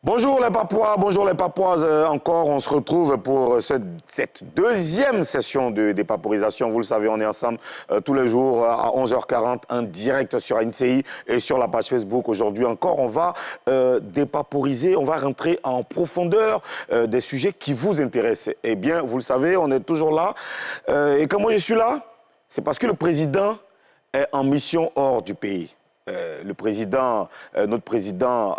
Bonjour les Papouases. Encore, on se retrouve pour cette deuxième session de dépaporisation. Vous le savez, on est ensemble tous les jours à 11h40 en direct sur NCI et sur la page Facebook. Aujourd'hui encore, on va dépaporiser, on va rentrer en profondeur des sujets qui vous intéressent. Eh bien, vous le savez, on est toujours là. Et quand moi je suis là, c'est parce que le président est en mission hors du pays. Notre président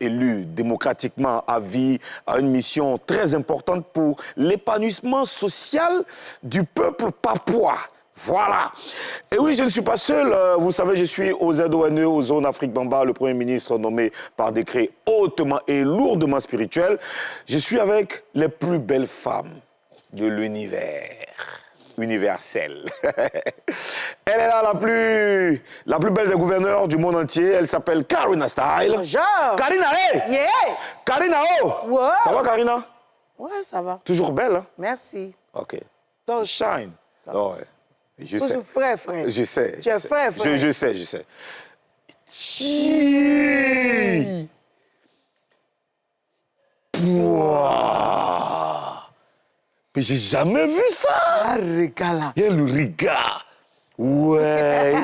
élu démocratiquement à vie, a une mission très importante pour l'épanouissement social du peuple papouas. Voilà. Et oui, je ne suis pas seul. Vous savez, je suis au ZONE, aux Zones Afrique Bamba, le Premier ministre nommé par décret hautement et lourdement spirituel. Je suis avec les plus belles femmes de l'univers. Universelle. Elle est là, la plus belle des gouverneurs du monde entier. Elle s'appelle Karina Style. Bonjour. Karina, hey! Yeah! Karina, oh! Wow. Ça va, Karina? Ouais, ça va. Toujours belle, hein? Merci. OK. Toi, Shine. Oh, ouais. Je sais. toujours frais. Je sais. Tu es frais. Je sais. Chi! Pouah! Mais j'ai jamais vu ça! Ah, regala. Il y a le regard. Ouais.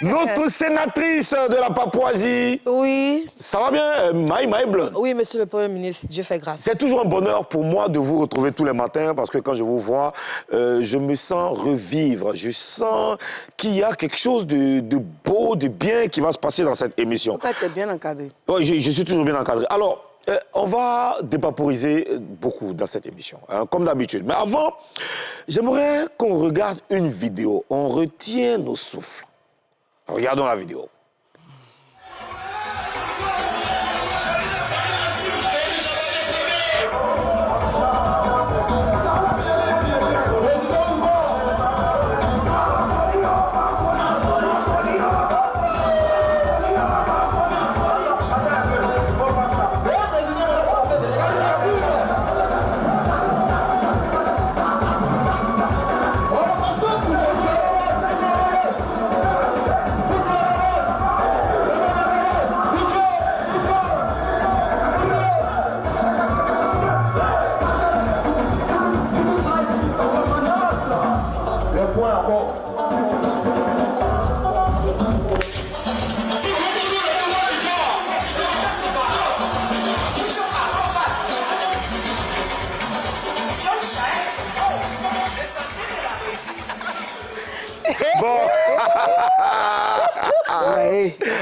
Notre sénatrice de la Papouasie. Oui. Ça va bien, Maï Blonde? Oui, monsieur le Premier ministre, Dieu fait grâce. C'est toujours un bonheur pour moi de vous retrouver tous les matins parce que quand je vous vois, je me sens revivre. Je sens qu'il y a quelque chose de beau, de bien qui va se passer dans cette émission. Pourquoi tu es bien encadré? Oui, je suis toujours bien encadré. Alors, on va dépaporiser beaucoup dans cette émission, hein, comme d'habitude. Mais avant, j'aimerais qu'on regarde une vidéo. On retient nos souffles. Regardons la vidéo.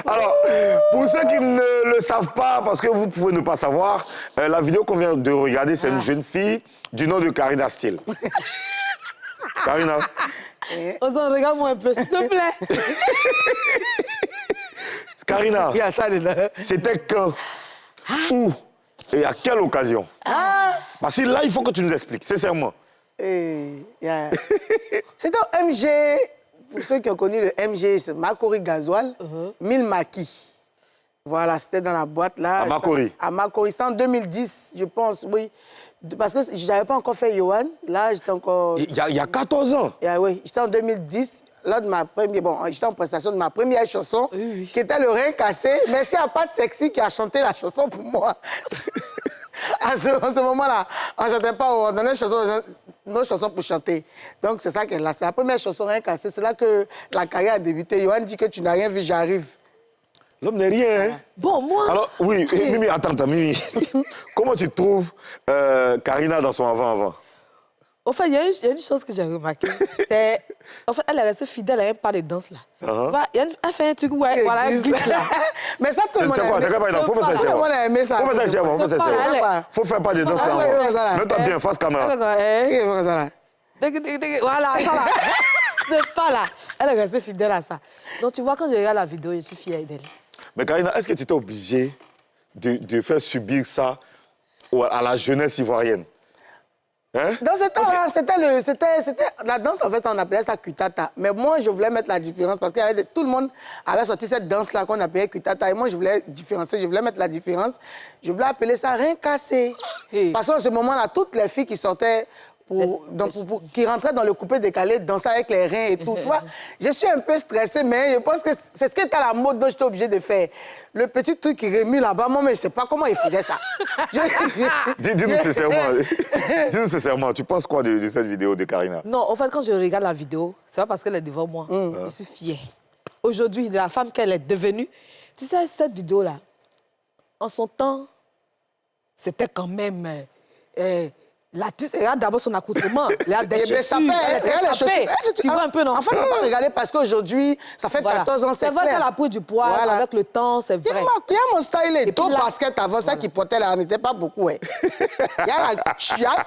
Alors, pour ceux qui ne le savent pas, parce que vous pouvez ne pas savoir, la vidéo qu'on vient de regarder, c'est une jeune fille du nom de Karina Style. Karina. Ozan, regarde-moi un peu, s'il te plaît. Karina, Il y a ça dedans. c'était quand, où et à quelle occasion? Parce que là, il faut que tu nous expliques, sincèrement. C'était au MG, pour ceux qui ont connu le MG, c'est Makori Gasoil, 1000 maquis. Voilà, c'était dans la boîte là. À Makori? À Makori, c'était en 2010, je pense, oui. Parce que je n'avais pas encore fait Yohan. Là, j'étais encore... Il y a 14 ans? Oui, j'étais en 2010. Lors de ma première... Bon, j'étais en prestation de ma première chanson, qui était Le Rein Cassé. Merci à Pat Sexy qui a chanté la chanson pour moi. En ce moment-là, on ne chantait pas, on donnait nos chansons pour chanter. Donc, c'est ça qu'elle a. C'est la première chanson Rein Cassé. C'est là que la carrière a débuté. Yohan dit que tu n'as rien vu, j'arrive. L'homme n'est rien, hein? Bon, moi... Alors, oui, Mimi, attends, Mimi. Comment tu trouves Karina dans son avant-avant? Au fait, il y a une chose que j'ai remarquée. En fait, elle est restée fidèle, elle n'aime pas les danses, là. Elle fait un truc où elle glisse, là. Mais ça, tout le monde a aimé. C'est quoi, faut faire ça ici avant. Tout le monde a aimé ça. Faut faire ça ici avant, faut faire pas de danse là avant. Mets-toi bien, face caméra. Voilà, c'est pas là. Elle est restée fidèle à ça. Donc, tu vois, quand je regarde la vidéo, je suis fière d'elle. Mais Karina, est-ce que tu étais obligée de faire subir ça à la jeunesse ivoirienne? Hein? Dans ce temps-là, c'était la danse, en fait, on appelait ça kutata. Mais moi, je voulais mettre la différence parce que tout le monde avait sorti cette danse-là qu'on appelait kutata. Et moi, je voulais différencier, je voulais mettre la différence. Je voulais appeler ça Rein Cassé. Parce qu'en ce moment-là, toutes les filles qui sortaient qui rentrait dans le coupé décalé, dansait avec les reins et tout, tu vois. Je suis un peu stressée, mais je pense que c'est ce qui était à la mode, donc j'étais obligée de faire. Le petit truc qui remue là-bas, moi, mais je ne sais pas comment il faisait ça. Dis-nous sincèrement, tu penses quoi de cette vidéo de Karina? Non, en fait, quand je regarde la vidéo, c'est pas parce qu'elle est devant moi. Je suis fière. Aujourd'hui, de la femme qu'elle est devenue. Tu sais, cette vidéo-là, en son temps, c'était quand même... l'artiste, regarde d'abord son accoutrement. Regarde des chaussures. Tu vois un peu, non? En fait, on ne peut pas regarder parce qu'aujourd'hui, ça fait 14 ans, c'est clair. vrai qu'elle a pris du poids avec le temps, c'est vrai. Il y a mon style et deux baskets avant ça qui portait là, n'était pas beaucoup. Il y a la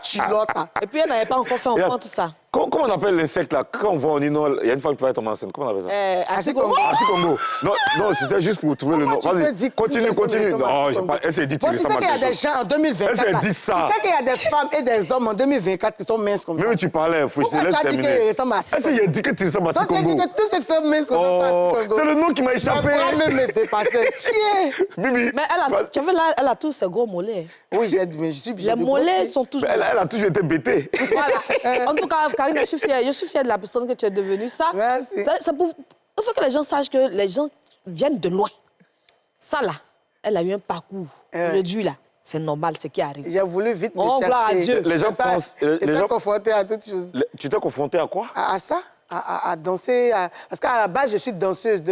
chilote. Et puis, elle n'avait pas encore fait enfant, tout ça. Comment on appelle l'insecte là? Quand on voit en Inol, il y a une femme qui va être enceinte. Comment on appelle ça? Asikongo. Asikongo. Non, c'était juste pour trouver le nom. Vas-y, continue. Non, j'ai pas. Elle s'est dit tu sais qu'il y a des gens en 2024. Elle s'est dit ça. Tu sais qu'il y a des femmes et des hommes en 2024 qui sont minces comme ça. Mais tu parlais, faut que je te laisse terminer. Tu as dit qu'il ressemble à ça. Elle s'est dit que tu ressembles à Asikongo. Tu as dit que tous ceux qui sont minces comme ça. C'est le nom qui m'a échappé. Je pourrais même me dépasser. Tiens. Bibi. Mais tu vois là, elle a tous ses gros mollets. Oui, mais je suis Les mollets sont toujours... Elle a toujours été bêtée. Voilà. En tout cas, Karine, je suis fière de la personne que tu es devenue. Ça, merci. Il faut que les gens sachent que les gens viennent de loin. Ça, là, elle a eu un parcours. Aujourd'hui, là, c'est normal, ce qui arrive. J'ai voulu vite me chercher. Gloire à Dieu. Les gens pensent... J'étais confrontée à toutes choses. Tu t'es confrontée à quoi? À ça, à danser. Parce qu'à la base, je suis danseuse.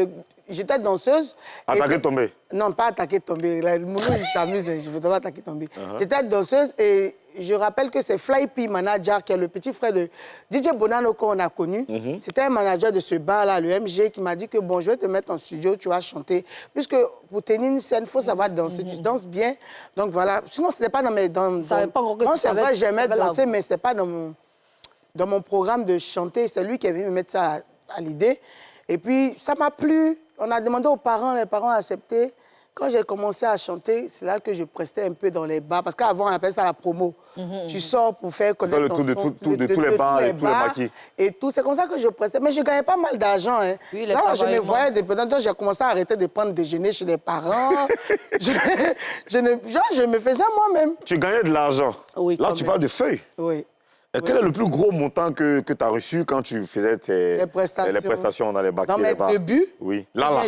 J'étais danseuse. Attaquer, tomber? Non, pas attaquer, tomber. Mon nom, il s'amuse, je ne veux pas attaquer, tomber. J'étais danseuse et je rappelle que c'est Fly P Manager, qui est le petit frère de DJ Bonano qu'on a connu. C'était un manager de ce bar-là, le MG, qui m'a dit que bon, je vais te mettre en studio, tu vas chanter. Puisque pour tenir une scène, il faut savoir danser. Tu danses bien. Donc voilà. Sinon, ce n'était pas dans mes... Moi, c'est vrai, j'aimais danser, mais ce n'était pas dans mon programme de chanter. C'est lui qui est venu me mettre ça à l'idée. Et puis, ça m'a plu. On a demandé aux parents, les parents ont accepté. Quand j'ai commencé à chanter, c'est là que je prestais un peu dans les bars. Parce qu'avant, on appelait ça la promo. Tu sors pour faire connaître ton son. De tous les bars et tous les maquis. Et tout. C'est comme ça que je prestais. Mais je gagnais pas mal d'argent. Hein. Oui, là, je me voyais dépendant. J'ai commencé à arrêter de prendre déjeuner chez les parents. je me faisais moi-même. Tu gagnais de l'argent. Oui, là, tu parles de feuilles. Oui. Et quel est le plus gros montant que tu as reçu quand tu faisais les prestations dans les bacs? Dans mes débuts? Oui. Là.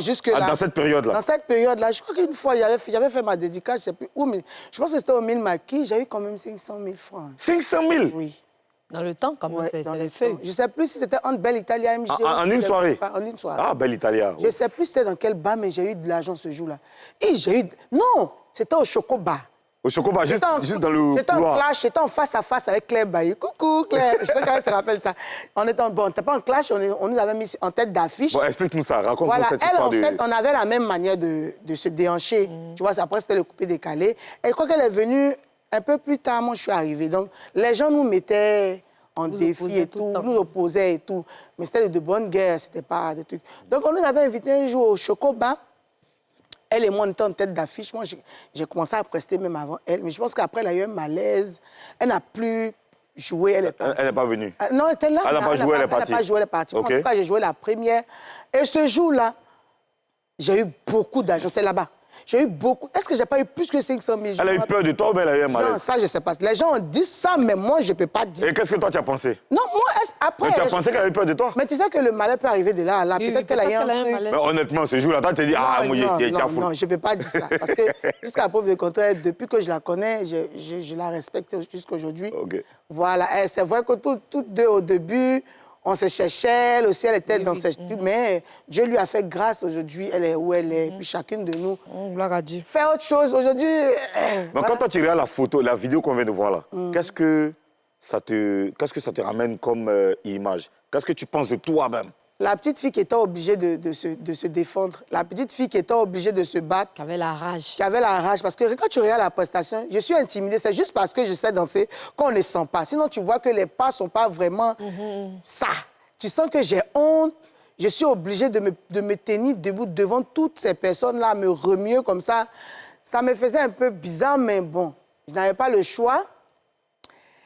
Dans cette période-là? Dans cette période-là. Je crois qu'une fois, j'avais fait ma dédicace, je ne sais plus où, mais je pense que c'était au 1000 maquis. J'ai eu quand même 500 000 francs. 500 000? Oui. Dans le temps, quand même, c'est les feuilles. Je ne sais plus si c'était entre Belle Italia et MG. En une soirée? En une soirée. Ah, Belle Italia. Je ne sais plus c'était dans quel bar, mais j'ai eu de l'argent ce jour-là. Et j'ai eu... Non, c'était au Chocobar. Au Chocobar, juste dans le couloir. J'étais en face à face avec Claire Bailly. Coucou, Claire. Je sais pas comment tu te rappelles ça. On était pas en clash, on nous avait mis en tête d'affiche. Bon, explique-nous ça, raconte-nous cette histoire. Elle, en fait, on avait la même manière de se déhancher. Tu vois, après, c'était le coupé décalé. Et je crois qu'elle est venue un peu plus tard, moi, je suis arrivée. Donc, les gens nous mettaient en défi et tout, nous opposaient et tout. Mais c'était de bonnes guerres, c'était pas des trucs. Donc, on nous avait invités un jour au Chocobar. Elle et moi, on était en tête d'affiche. Moi, j'ai commencé à prester même avant elle. Mais je pense qu'après, elle a eu un malaise. Elle n'a plus joué. Elle n'est pas venue? Non, elle était là. Elle n'a pas joué, elle est partie? Elle n'a pas joué, elle est partie. Okay. En tout cas, j'ai joué la première. Et ce jour-là, j'ai eu beaucoup d'argent. C'est là-bas. J'ai eu beaucoup. Est-ce que j'ai pas eu plus que 500 000? Elle a eu peur de toi ou bien elle a eu un malaise? Non, ça, je ne sais pas. Les gens disent ça, mais moi, je ne peux pas dire. Et qu'est-ce que toi, tu as pensé? Non, moi, après... Mais tu as pensé qu'elle a eu peur de toi? Mais tu sais que le malheur peut arriver de là à là. Peut-être qu'elle a eu un truc. Mais honnêtement, ce jour-là, tu t'es dit, non, je ne peux pas dire ça. Parce que, jusqu'à la preuve du contraire, depuis que je la connais, je la respecte jusqu'à aujourd'hui. Okay. Voilà. C'est vrai que toutes deux, au début... On se cherchait, elle aussi, elle était dans ses... Mais Dieu lui a fait grâce aujourd'hui, elle est où elle est, puis chacune de nous. Gloire à Dieu. Faire autre chose aujourd'hui... Mais quand toi, tu regardes la photo, la vidéo qu'on vient de voir là, qu'est-ce que ça te ramène comme image? Qu'est-ce que tu penses de toi-même? La petite fille qui était obligée de se défendre, la petite fille qui était obligée de se battre. Qui avait la rage. Qui avait la rage. Parce que quand tu regardes la prestation, je suis intimidée. C'est juste parce que je sais danser qu'on ne les sent pas. Sinon, tu vois que les pas ne sont pas vraiment ça. Tu sens que j'ai honte. Je suis obligée de me tenir debout devant toutes ces personnes-là, me remuer comme ça. Ça me faisait un peu bizarre, mais bon, je n'avais pas le choix.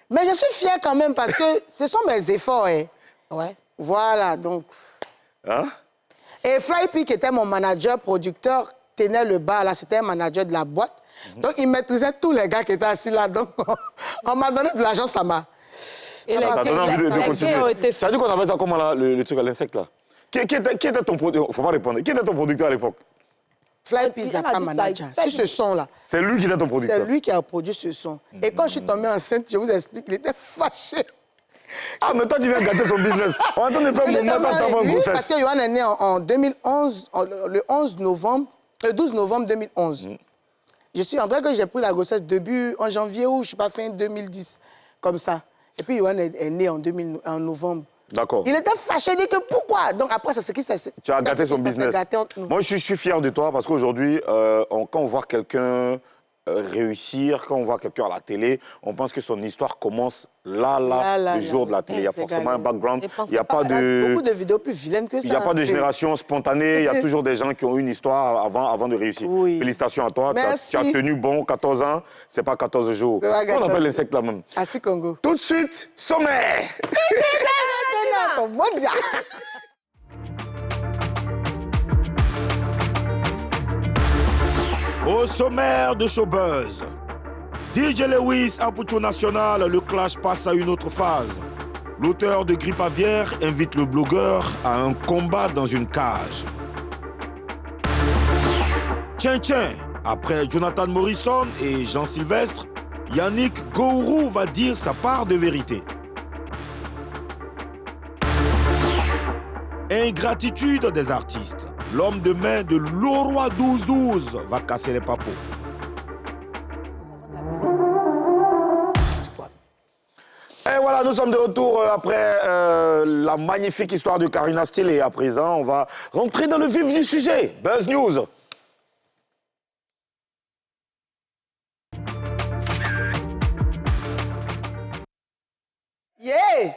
Mais je suis fière quand même parce que ce sont mes efforts. Hein. Ouais. Voilà, donc... Hein? Et Fly P, qui était mon manager, producteur, tenait le bar, là, c'était un manager de la boîte. Donc, il maîtrisait tous les gars qui étaient assis là. Donc, on m'a donné de l'argent, ça m'a... Et Ça donne envie de continuer. ont été Ça dit qu'on appelle ça comment là, le truc à l'insecte là? Qui était ton producteur? Faut pas répondre. Qui était ton producteur à l'époque? Fly Pizza, pas manager. C'est ce son-là. C'est lui qui était ton producteur? C'est lui qui a produit ce son. Et quand je suis tombée enceinte, je vous explique, il était fâché. Ah, mais toi, tu viens gâter son business. On attend de faire mon matin sans une grossesse. Parce que Yohan est né en 2011, le 12 novembre 2011. Je suis en train que j'ai pris la grossesse début en janvier ou je sais pas, fin 2010, comme ça. Et puis Yohan est né en novembre. D'accord. Il était fâché, il dit que pourquoi? Donc après, c'est ce qui s'est... Tu as gâté son business. Moi, je suis fier de toi parce qu'aujourd'hui, quand on voit quelqu'un réussir, quand on voit quelqu'un à la télé, on pense que son histoire commence le jour de la télé. Il y a forcément un background. Il n'y a pas de... Beaucoup de vidéos plus vilaines que ça. Il n'y a pas de génération spontanée. Il y a toujours des gens qui ont une histoire avant de réussir. Oui. Félicitations à toi. Merci. Tu as tenu bon 14 ans. C'est pas 14 jours. On appelle l'insecte là même. Assis Congo. Tout de suite, sommaire. Au sommaire de Showbuzz, DJ Lewis à Pucho National, le clash passe à une autre phase. L'auteur de Grippe aviaire invite le blogueur à un combat dans une cage. Tiens, après Jonathan Morrison et Jean Sylvestre, Yannick Gourou va dire sa part de vérité. Ingratitude des artistes. L'homme de main de Leroy 1212 va casser les papos. Et voilà, nous sommes de retour après la magnifique histoire de Karina Steele. Et à présent, on va rentrer dans le vif du sujet. Buzz News. Yeah!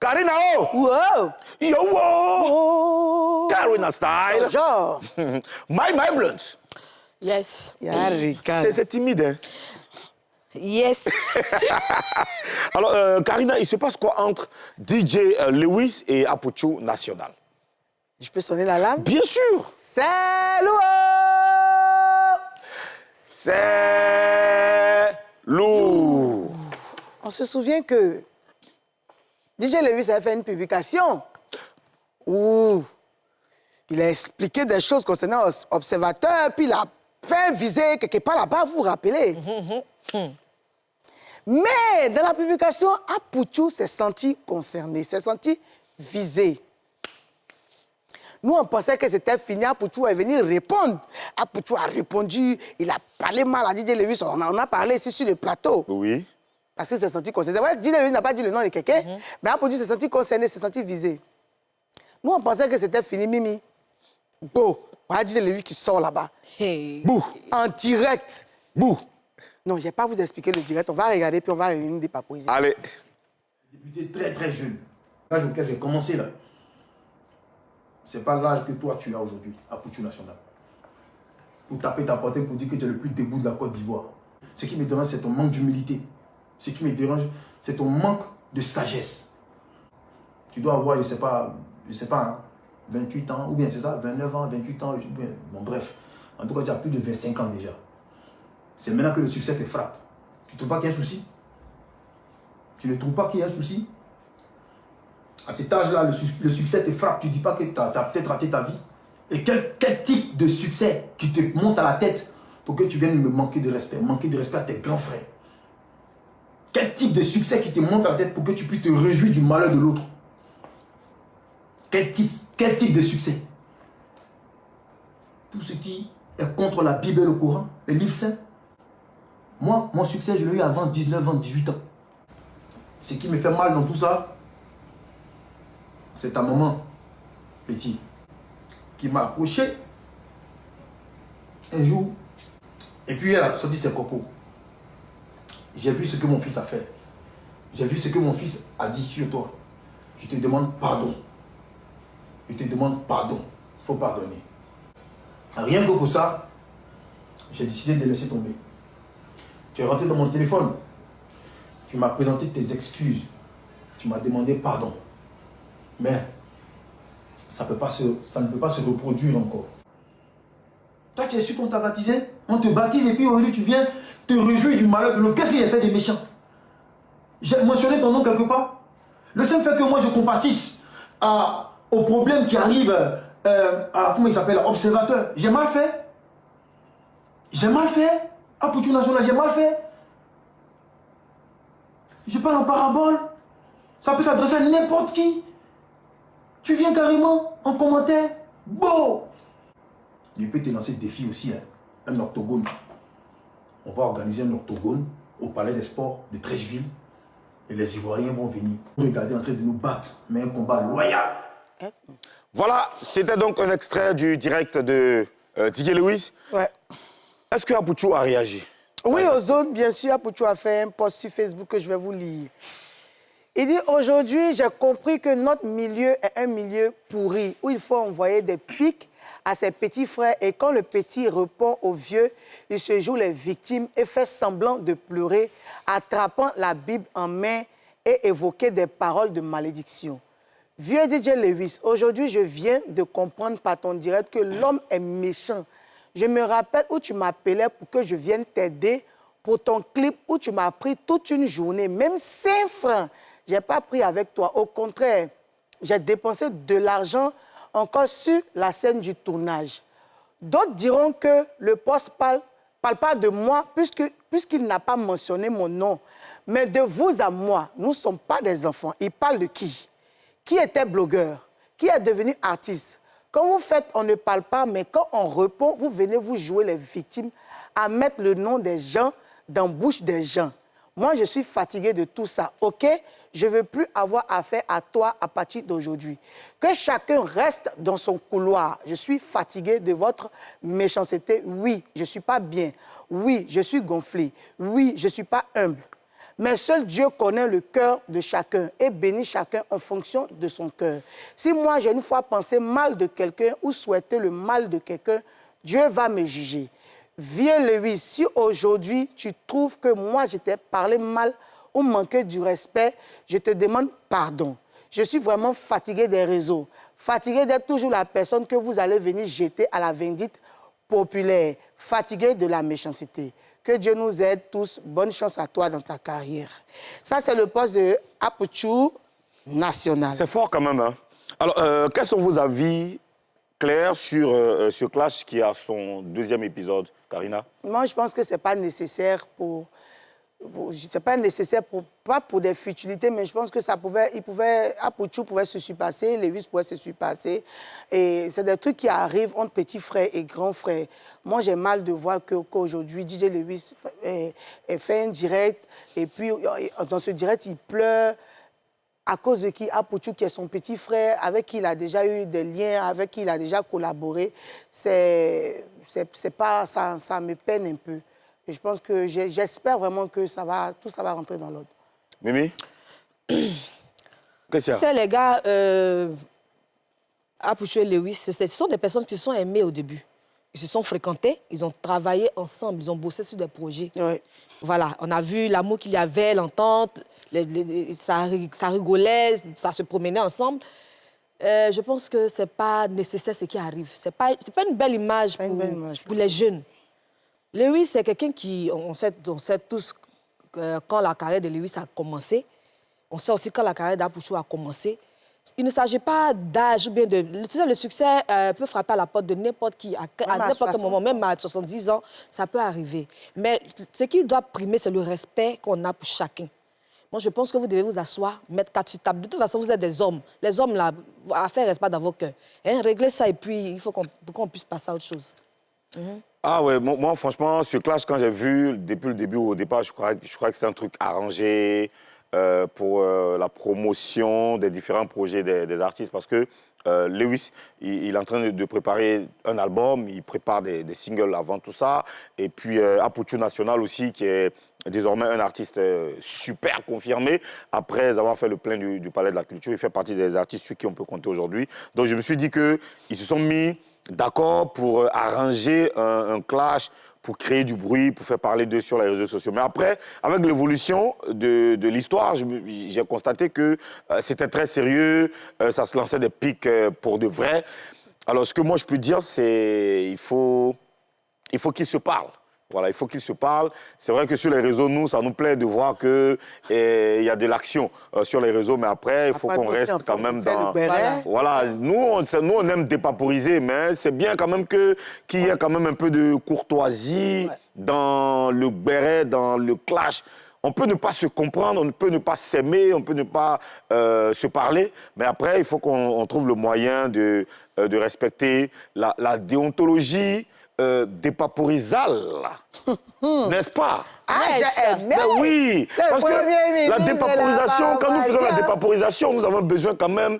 Karina O! Wow! Yo, wow! Karina Style! Bonjour! My Blunt! Yes. C'est timide, hein? Yes. Alors, Karina, il se passe quoi entre DJ Lewis et Apuchu National? Je peux sonner l'alarme? Bien sûr! C'est lourd! C'est lourd! On se souvient que DJ Lewis avait fait une publication où il a expliqué des choses concernant Observateur, puis il a fait viser quelque part là-bas, vous vous rappelez? Mais dans la publication, Apuchu s'est senti concerné, s'est senti visé. Nous, on pensait que c'était fini, Apuchu est venu répondre. Apuchu a répondu, il a parlé mal à DJ Lewis, on en a parlé ici sur le plateau. Oui. Parce qu'il s'est senti concerné. Ouais, DJ Lewis n'a pas dit le nom de quelqu'un, mais Apuchu s'est senti concerné, s'est senti visé. Nous, on pensait que c'était fini, Mimi. Bon, voilà DJ Lewis qui sort là-bas. Hey. Bouh, en direct. Bouh. Non, je ne vais pas vous expliquer le direct. On va regarder, puis on va réunir des papouilles. Allez. Débuté très très jeune. L'âge auquel j'ai commencé là, c'est pas l'âge que toi tu as aujourd'hui à Pucho National. Pour taper ta portée pour dire que tu es le plus debout de la Côte d'Ivoire. Ce qui me dérange, c'est ton manque d'humilité. Ce qui me dérange, c'est ton manque de sagesse. Tu dois avoir, je sais pas, hein, 28 ans, ou bien c'est ça, 29 ans, 28 ans, bien, bon bref. En tout cas, tu as plus de 25 ans déjà. C'est maintenant que le succès te frappe. Tu ne trouves pas qu'il y a un souci? Tu ne trouves pas qu'il y a un souci? À cet âge-là, le succès te frappe. Tu ne dis pas que tu as peut-être raté ta vie. Et quel type de succès qui te monte à la tête pour que tu viennes me manquer de respect à tes grands frères? Quel type de succès qui te monte à la tête pour que tu puisses te réjouir du malheur de l'autre? Quel type de succès? Tout ce qui est contre la Bible et le Coran, les livres saints. Moi, mon succès, je l'ai eu avant 19 ans, 18 ans. Ce qui me fait mal dans tout ça, c'est ta maman, petit, qui m'a approché un jour, et puis elle a sorti ses copeaux. J'ai vu ce que mon fils a fait. J'ai vu ce que mon fils a dit sur toi. Je te demande pardon. Je te demande pardon. Il faut pardonner. Rien que pour ça, j'ai décidé de laisser tomber. Tu es rentré dans mon téléphone. Tu m'as présenté tes excuses. Tu m'as demandé pardon. Mais ça ne peut pas se reproduire encore. Toi, tu es sûr qu'on t'a baptisé? On te baptise et puis aujourd'hui tu viens te réjouir du malheur de l'autre. Qu'est-ce qu'il a fait de méchant? J'ai mentionné ton nom quelque part. Le seul fait que moi je compatisse aux problèmes qui arrivent à, comment il s'appelle, observateur, j'ai mal fait. J'ai mal fait. Apoutou National, j'ai mal fait. Je parle en parabole. Ça peut s'adresser à n'importe qui. Tu viens carrément en commentaire. Bon. Je peux te lancer le défi aussi, hein. Un octogone. On va organiser un octogone au Palais des Sports de Trècheville. Et les Ivoiriens vont venir. Regardez en train de nous battre. Mais un combat loyal. Voilà, c'était donc un extrait du direct de Didier Lewis. Ouais. Est-ce que Apoutou a réagi? Oui, Ozone, bien sûr, Apoutou a fait un post sur Facebook que je vais vous lire. Il dit, aujourd'hui, j'ai compris que notre milieu est un milieu pourri, où il faut envoyer des pics à ses petits frères et quand le petit répond au vieux, il se joue les victimes et fait semblant de pleurer, attrapant la Bible en main et évoquer des paroles de malédiction. Vieux DJ Lewis, aujourd'hui, je viens de comprendre par ton direct que l'homme est méchant. Je me rappelle où tu m'appelais pour que je vienne t'aider pour ton clip où tu m'as pris toute une journée, même 5 francs. Je n'ai pas pris avec toi. Au contraire, j'ai dépensé de l'argent encore sur la scène du tournage. D'autres diront que le poste parle pas de moi puisqu'il n'a pas mentionné mon nom. Mais de vous à moi, nous ne sommes pas des enfants. Il parle de qui? Qui était blogueur? Qui est devenu artiste? Quand vous faites, on ne parle pas, mais quand on répond, vous venez vous jouer les victimes à mettre le nom des gens dans la bouche des gens. Moi, je suis fatiguée de tout ça, OK? Je ne veux plus avoir affaire à toi à partir d'aujourd'hui. Que chacun reste dans son couloir. Je suis fatiguée de votre méchanceté. Oui, je ne suis pas bien. Oui, je suis gonflée. Oui, je ne suis pas humble. Mais seul Dieu connaît le cœur de chacun et bénit chacun en fonction de son cœur. Si moi, j'ai une fois pensé mal de quelqu'un ou souhaité le mal de quelqu'un, Dieu va me juger. Vieux Lewis, si aujourd'hui tu trouves que moi, je t'ai parlé mal ou manqué du respect, je te demande pardon. Je suis vraiment fatiguée des réseaux, fatiguée d'être toujours la personne que vous allez venir jeter à la vindicte populaire, fatiguée de la méchanceté. Que Dieu nous aide tous. Bonne chance à toi dans ta carrière. Ça, c'est le poste de Apoutou National. C'est fort quand même, hein? Alors, quels sont vos avis clairs sur ce clash qui a son 2e épisode, Karina? Moi, je pense que ce n'est pas nécessaire c'est pas nécessaire pas pour des futilités, mais je pense que Apoutou pouvait se surpasser, Lewis pouvait se surpasser. Et c'est des trucs qui arrivent entre petits frères et grands frères. Moi, j'ai mal de voir qu'aujourd'hui, DJ Lewis fait un direct, et puis dans ce direct, il pleure. À cause de qui? Apoutou, qui est son petit frère, avec qui il a déjà eu des liens, avec qui il a déjà collaboré. C'est pas, ça me peine un peu. Et je pense que j'espère vraiment que tout ça va rentrer dans l'ordre. Mimi? Qu'est-ce qu'il y a? Tu sais, les gars, Apoutou et Lewis, ce sont des personnes qui se sont aimées au début. Ils se sont fréquentés, ils ont travaillé ensemble, ils ont bossé sur des projets. Oui. Voilà, on a vu l'amour qu'il y avait, l'entente, ça rigolait, ça se promenait ensemble. Je pense que ce n'est pas nécessaire ce qui arrive. Ce n'est pas une belle image pour les jeunes. Lewis, c'est quelqu'un qui... On sait tous quand la carrière de Lewis a commencé. On sait aussi quand la carrière d'Apoutou a commencé. Il ne s'agit pas d'âge ou bien de... Tu sais, le succès peut frapper à la porte de n'importe qui, à n'importe quel moment, même à 70 ans, ça peut arriver. Mais ce qui doit primer, c'est le respect qu'on a pour chacun. Moi, je pense que vous devez vous asseoir, mettre 4 sur table. De toute façon, vous êtes des hommes. Les hommes, là, affaire reste pas dans vos cœurs. Hein, réglez ça et puis il faut qu'on puisse passer à autre chose. Ah ouais, moi franchement, ce clash, quand j'ai vu depuis le début, au départ, je crois que c'est un truc arrangé pour la promotion des différents projets des artistes. Parce que Lewis, il est en train de préparer un album, il prépare des singles avant tout ça. Et puis Apoutou National aussi, qui est désormais un artiste super confirmé. Après avoir fait le plein du Palais de la Culture, il fait partie des artistes sur qui on peut compter aujourd'hui. Donc je me suis dit qu'ils se sont mis d'accord pour arranger un clash, pour créer du bruit, pour faire parler d'eux sur les réseaux sociaux. Mais après, avec l'évolution de l'histoire, j'ai constaté que c'était très sérieux, ça se lançait des pics pour de vrai. Alors, ce que moi, je peux dire, c'est qu'il faut qu'ils se parlent. Voilà, il faut qu'ils se parlent. C'est vrai que sur les réseaux, nous, ça nous plaît de voir qu'il y a de l'action sur les réseaux, mais après, il faut qu'on reste quand même dans... Voilà, nous, on aime dépaporiser, mais c'est bien quand même qu'il y ait quand même un peu de courtoisie dans le béret, dans le clash. On peut ne pas se comprendre, on peut ne pas s'aimer, on peut ne pas se parler, mais après, il faut qu'on trouve le moyen de respecter la déontologie dépaporisale, n'est-ce pas? Mais oui, parce que la dépaporisation, quand nous faisons la dépaporisation, nous avons besoin quand même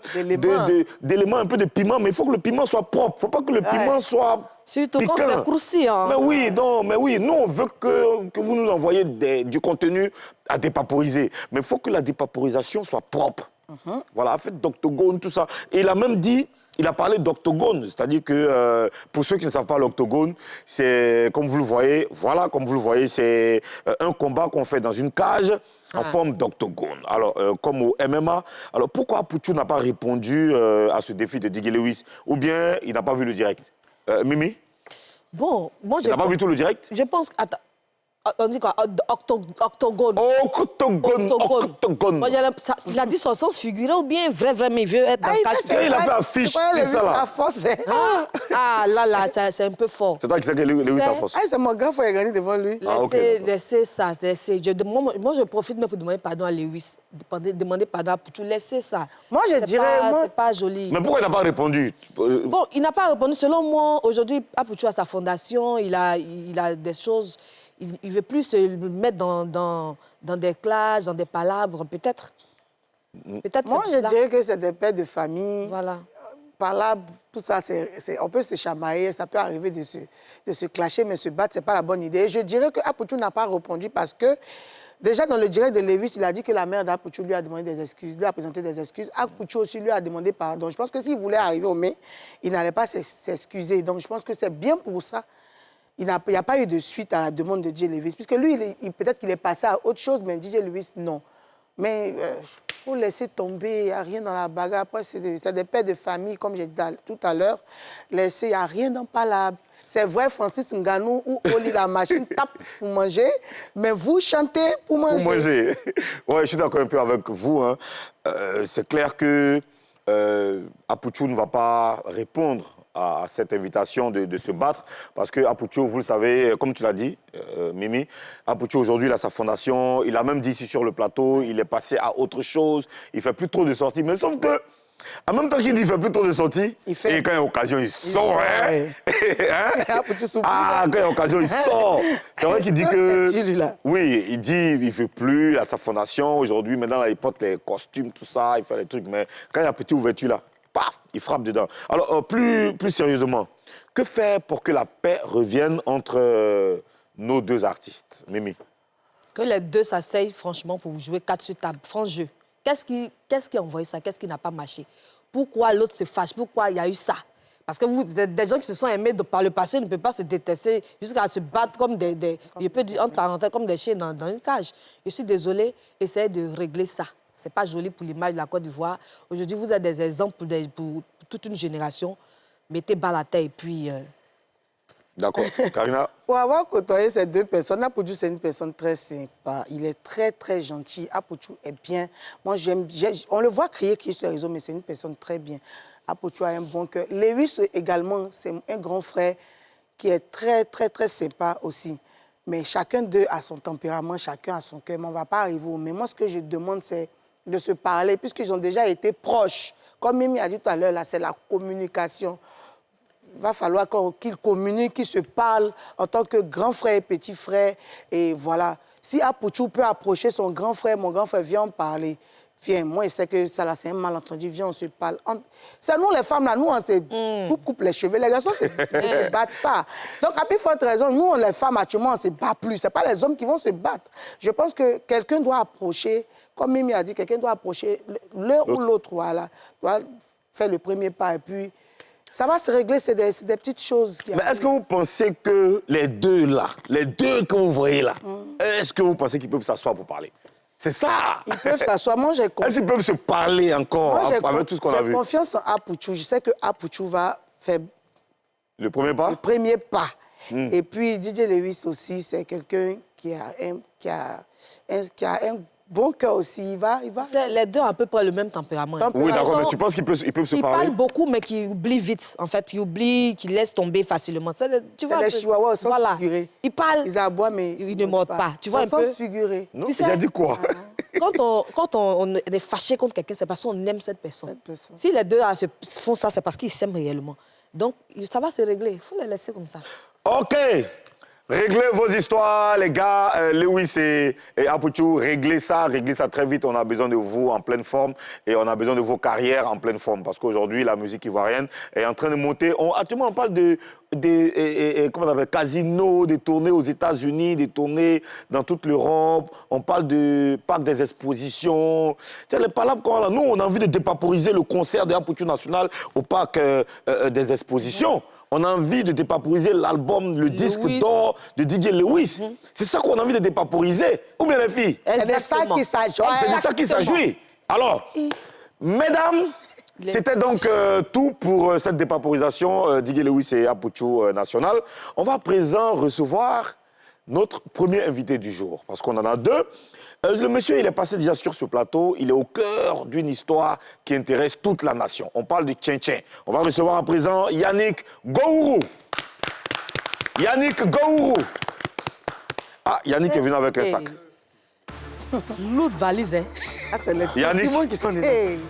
d'éléments, un peu de piment, mais il faut que le piment soit propre, il ne faut pas que le piment soit surtout piquant. Quand c'est croustillant. Mais oui, non, mais oui, nous on veut que vous nous envoyez du contenu à dépaporiser, mais il faut que la dépaporisation soit propre. Voilà, faites d'octogone, tout ça. Et il a même dit... Il a parlé d'octogone, c'est-à-dire que pour ceux qui ne savent pas l'octogone, c'est comme vous le voyez, voilà, comme vous le voyez, c'est un combat qu'on fait dans une cage en forme d'octogone. Alors, comme au MMA. Alors, pourquoi Apouchou n'a pas répondu à ce défi de Diggy Lewis? Ou bien il n'a pas vu le direct? Mimi? Bon, moi, tu n'as pas vu tout le direct? Je pense que... Attends. On dit quoi? Octogone. Octogone. Moi, il a dit son sens figuré ou bien vrai, mais il veut être dans le cache. Il a fait affiche, c'est ça là. Là, c'est un peu fort. C'est toi qui sais que Lewis a force. C'est mon grand frère qui a gagné devant lui. Laissez ça. Moi, je profite même pour demander pardon à Lewis. Demander pardon à Apouchou. Laissez ça. Moi, je dirais... C'est pas joli. Mais pourquoi il n'a pas répondu? Bon, il n'a pas répondu. Selon moi, aujourd'hui, Apouchou a sa fondation. Il a des choses... Il ne veut plus se mettre dans des classes, dans des palabres, peut-être. Moi, je dirais que c'est des pères de famille. Voilà. Palabres, tout ça, on peut se chamailler, ça peut arriver de se clasher, mais se battre, ce n'est pas la bonne idée. Et je dirais que Apouchou n'a pas répondu parce que, déjà dans le direct de Lewis, il a dit que la mère d'Apouchou lui a demandé des excuses, lui a présenté des excuses. Apouchou aussi lui a demandé pardon. Je pense que s'il voulait arriver au mai, il n'allait pas s'excuser. Donc je pense que c'est bien pour ça. Il n'y a pas eu de suite à la demande de DJ Lewis, puisque lui, peut-être qu'il est passé à autre chose, mais DJ Lewis, non. Mais il faut laisser tomber, il n'y a rien dans la bagarre. Après, c'est des pères de famille, comme j'ai dit tout à l'heure. Laissez, il n'y a rien dans palabre. C'est vrai, Francis Ngannou ou Oli, la machine tape pour manger, mais vous chantez pour manger. Pour manger. Oui, je suis d'accord un peu avec vous. Hein. C'est clair que Apouchou ne va pas répondre à cette invitation de se battre, parce que Apouchou, vous le savez, comme tu l'as dit, Mimi, Apouchou aujourd'hui, il a sa fondation, il a même dit ici sur le plateau, il est passé à autre chose, il ne fait plus trop de sorties, mais sauf que, en même temps qu'il dit qu'il ne fait plus trop de sorties, et quand il y a occasion, il sort, hein? Quand il y a occasion, il sort. C'est vrai qu'il dit que... Oui, il dit qu'il ne fait plus, il a sa fondation, aujourd'hui, maintenant, là, il porte les costumes, tout ça, il fait les trucs, mais quand il y a petite ouverture là, paf, il frappe dedans. Alors, plus sérieusement, que faire pour que la paix revienne entre nos deux artistes, Mimi? Que les deux s'asseyent, franchement, pour jouer 4 sur table. Franc jeu. Qu'est-ce qui a envoyé ça? Qu'est-ce qui n'a pas marché? Pourquoi l'autre se fâche? Pourquoi il y a eu ça? Parce que vous êtes des gens qui se sont aimés par le passé ne peuvent pas se détester jusqu'à se battre comme je peux dire, entre parenthèses, comme des chiens dans une cage. Je suis désolée, essayez de régler ça. Ce n'est pas joli pour l'image de la Côte d'Ivoire. Aujourd'hui, vous êtes des exemples pour toute une génération. Mettez bas la tête et puis... D'accord. Karina? Pour avoir côtoyé ces deux personnes, Apouchou, c'est une personne très sympa. Il est très, très gentil. Apouchou est bien. Moi, on le voit crier sur les réseaux, mais c'est une personne très bien. Apouchou a un bon cœur. Lewis également, c'est un grand frère qui est très, très, très sympa aussi. Mais chacun d'eux a son tempérament, chacun a son cœur. Mais on ne va pas arriver au même. Moi, ce que je demande, c'est de se parler, puisqu'ils ont déjà été proches. Comme Mimi a dit tout à l'heure, là, c'est la communication. Il va falloir qu'ils communiquent, qu'ils se parlent en tant que grand frère et petit frère. Et voilà. Si Apouchou peut approcher son grand frère, mon grand frère, viens en parler. Viens, moi, je sais que ça, là, c'est un malentendu. Viens, on se parle. C'est nous, les femmes, là, nous, on se coupe les cheveux. Les garçons ne se battent pas. Donc, à plus forte raison, nous, les femmes, actuellement, on ne se bat plus. Ce n'est pas les hommes qui vont se battre. Je pense que quelqu'un doit approcher, comme Mimi a dit, quelqu'un doit approcher l'un ou l'autre, voilà. Doit faire le premier pas et puis... Ça va se régler, c'est des petites choses. Mais est-ce que vous pensez que les deux là, les deux que vous voyez là, est-ce que vous pensez qu'ils peuvent s'asseoir pour parler? C'est ça. Ils peuvent s'asseoir. Moi, j'ai confiance. Est-ce qu'ils peuvent se parler encore avec tout ce qu'on a vu? J'ai confiance en Apouchou. Je sais que Apouchou va faire le premier pas. Le premier pas. Et puis DJ Lewis aussi, c'est quelqu'un qui a un bon cœur aussi. Il va... Les deux ont à peu près le même tempérament. Oui, d'accord, mais tu penses qu'ils peuvent se parler? Ils parlent beaucoup, mais qu'ils oublient vite. En fait, ils oublient, qu'ils laissent tomber facilement. Tu vois, c'est des chihuahuas au sens figuré. Ils parlent, ils aboient, mais ils ne mordent pas. Tu vois un peu? Au sens figuré. Non, tu sais, il a dit quoi? Quand on est fâché contre quelqu'un, c'est parce qu'on aime cette personne. Si les deux font ça, c'est parce qu'ils s'aiment réellement. Donc, ça va se régler. Il faut les laisser comme ça. OK. Réglez vos histoires, les gars. Lewis et Apuchu, réglez ça très vite. On a besoin de vous en pleine forme et on a besoin de vos carrières en pleine forme. Parce qu'aujourd'hui, la musique ivoirienne est en train de monter. Actuellement, on parle comment on appelle, casinos, des tournées aux États-Unis, des tournées dans toute l'Europe. On parle du parc des expositions. Tu sais, les palabres qu'on a là, nous, on a envie de dépaporiser le concert de Apuchu National au parc des expositions. On a envie de dépaporiser l'album, le disque d'or de DJ Lewis. C'est ça qu'on a envie de dépaporiser. Ou bien les filles? C'est ça qui s'ajoute. C'est ça qui s'ajoute. Alors, mesdames, c'était donc tout pour cette dépaporisation DJ Lewis et Apuchu National. On va à présent recevoir notre premier invité du jour, parce qu'on en a deux. Le monsieur, il est passé déjà sur ce plateau. Il est au cœur d'une histoire qui intéresse toute la nation. On parle du Tchin-Tchin. On va recevoir à présent Yannick Gourourou. Yannick Gourourou. Ah, Yannick est venu avec un sac. Lourde valise, hein? Ah, c'est les Yannick, qui sont dedans.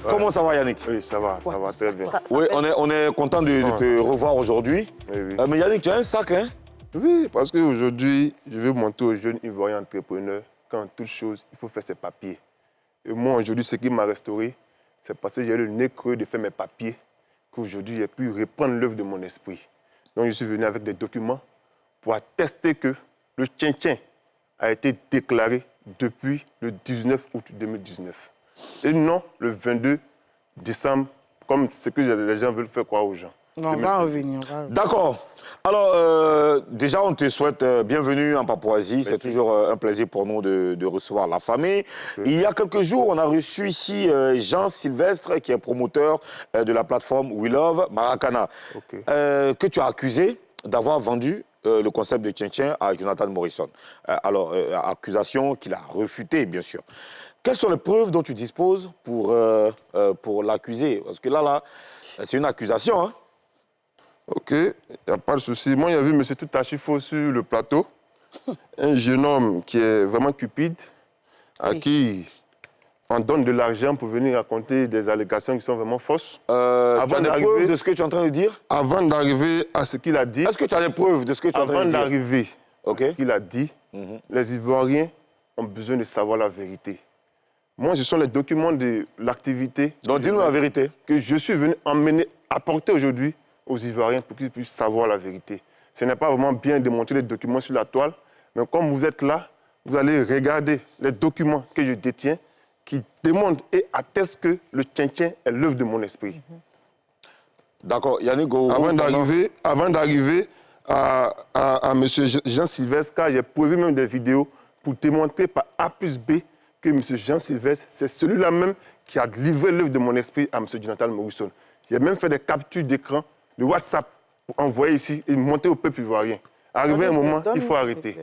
comment ça va, Yannick? Oui, ça va très bien. Oui, on est content de te revoir aujourd'hui. Oui. Mais Yannick, tu as un sac, hein? Oui, parce qu'aujourd'hui, je veux montrer aux jeunes Ivoiriens entrepreneurs qu'en toute chose, il faut faire ses papiers. Et moi, aujourd'hui, ce qui m'a restauré, c'est parce que j'ai le nez creux de faire mes papiers qu'aujourd'hui, j'ai pu reprendre l'œuvre de mon esprit. Donc, je suis venu avec des documents pour attester que le Tchin-Tchin a été déclaré depuis le 19 août 2019. Et non le 22 décembre, comme ce que les gens veulent faire croire aux gens. On va revenir. D'accord. Alors, déjà, on te souhaite bienvenue en Papouasie. C'est toujours un plaisir pour nous de recevoir la famille. Oui. Il y a quelques jours, on a reçu ici Jean Sylvestre, qui est promoteur de la plateforme We Love Maracana, que tu as accusé d'avoir vendu le concept de Tchin-Tchin à Jonathan Morrison. Alors, accusation qu'il a refutée, bien sûr. Quelles sont les preuves dont tu disposes pour l'accuser? Parce que là, c'est une accusation, hein? OK, il n'y a pas de souci. Moi, j'ai vu M. Toutachifo sur le plateau, un jeune homme qui est vraiment cupide, à qui on donne de l'argent pour venir raconter des allégations qui sont vraiment fausses. Tu as des preuves de ce que tu es en train de dire? Avant d'arriver à ce qu'il a dit... Est-ce que tu as des preuves de ce que tu es en train de dire? Avant d'arriver à ce qu'il a dit, les Ivoiriens ont besoin de savoir la vérité. Moi, ce sont les documents de l'activité... Donc, dis-nous la vérité. ...que je suis venu apporter aujourd'hui aux Ivoiriens pour qu'ils puissent savoir la vérité. Ce n'est pas vraiment bien de montrer les documents sur la toile, mais comme vous êtes là, vous allez regarder les documents que je détiens qui démontrent et attestent que le Tchin-Tchin est l'œuvre de mon esprit. D'accord. Yannick Gourourou... Avant d'arriver à M. Jean Sylvestre, car j'ai prévu même des vidéos pour démontrer par A plus B que M. Jean Sylvestre, c'est celui-là même qui a livré l'œuvre de mon esprit à M. Jonathan Morrison. J'ai même fait des captures d'écran de WhatsApp pour envoyer ici et monter au peuple ivoirien. Arrivé un moment, il faut arrêter.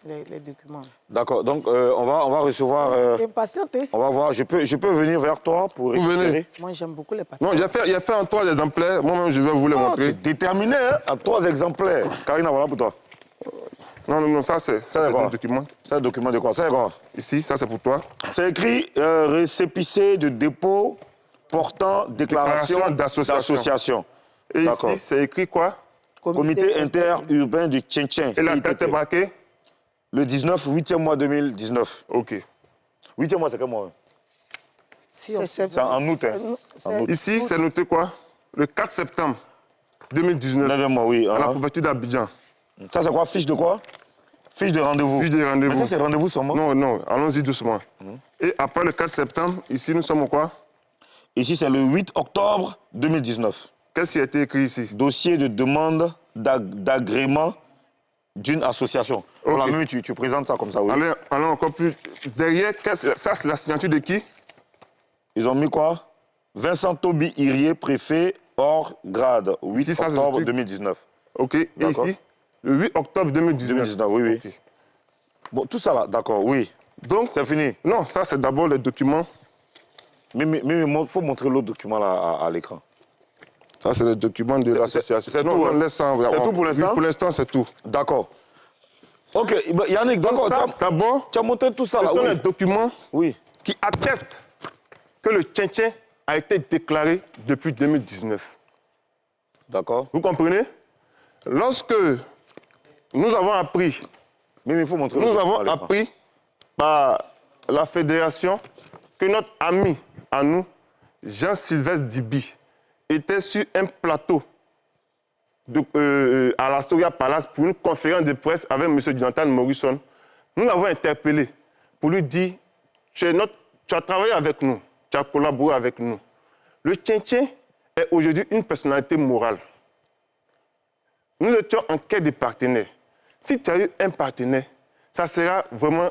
Les documents. D'accord, donc on va recevoir... Impatienté. On va voir, je peux venir vers toi pour récupérer. Moi, j'aime beaucoup les papiers. Non, j'ai fait en 3 exemplaires. Moi-même, je vais vous les montrer. Tu es déterminé, hein, en 3 exemplaires. Karina, voilà pour toi. Non, ça c'est un document. C'est un document de quoi? C'est quoi? Ici, ça c'est pour toi. C'est écrit récépissé de dépôt portant déclaration d'association. Et ici, c'est écrit quoi? Comité interurbain du Tchin-Tchin. Et la date est marquée? Le 19, 8e mois 2019. OK. 8e mois, c'est quel mois? C'est en août. Ici, c'est noté quoi? Le 4 septembre 2019. 9e mois, oui. À la préfecture d'Abidjan. Ça, c'est quoi? Fiche de quoi? Fiche de rendez-vous. Fiche de rendez-vous. Mais ça, c'est rendez-vous seulement? Non, allons-y doucement. Et après le 4 septembre, ici, nous sommes au quoi? Ici, c'est le 8 octobre 2019. Qu'est-ce qui a été écrit ici? Dossier de demande d'agrément d'une association. Okay. Voilà, même, tu présentes ça comme ça, oui. Allons encore plus. Derrière, ça, c'est la signature de qui? Ils ont mis quoi? Vincent Toby Irié, préfet, hors grade, 8 octobre 2019. OK. Et ici? Le 8 octobre 2019. 2019, oui, oui. Okay. Bon, tout ça là, d'accord, oui. Donc, c'est fini. Non, ça c'est d'abord les documents. Mais il faut montrer l'autre document là à l'écran. Ça c'est le document de l'association. C'est tout, on laisse ça. C'est tout pour l'instant? Oui, pour l'instant, c'est tout. D'accord. Ok, Yannick, d'accord. D'abord, tu as montré tout ça là. Ce sont les documents oui. qui attestent que le Tchintchen a été déclaré depuis 2019. D'accord. Vous comprenez? Lorsque nous avons appris, par la fédération que notre ami à nous, Jean-Sylvestre Dibi, était sur un plateau à l'Astoria Palace pour une conférence de presse avec M. Jonathan Morrison, nous l'avons interpellé pour lui dire tu as travaillé avec nous, tu as collaboré avec nous. Le Tchintchen est aujourd'hui une personnalité morale. Nous étions en quête de partenaires. Si tu as eu un partenaire, ça sera vraiment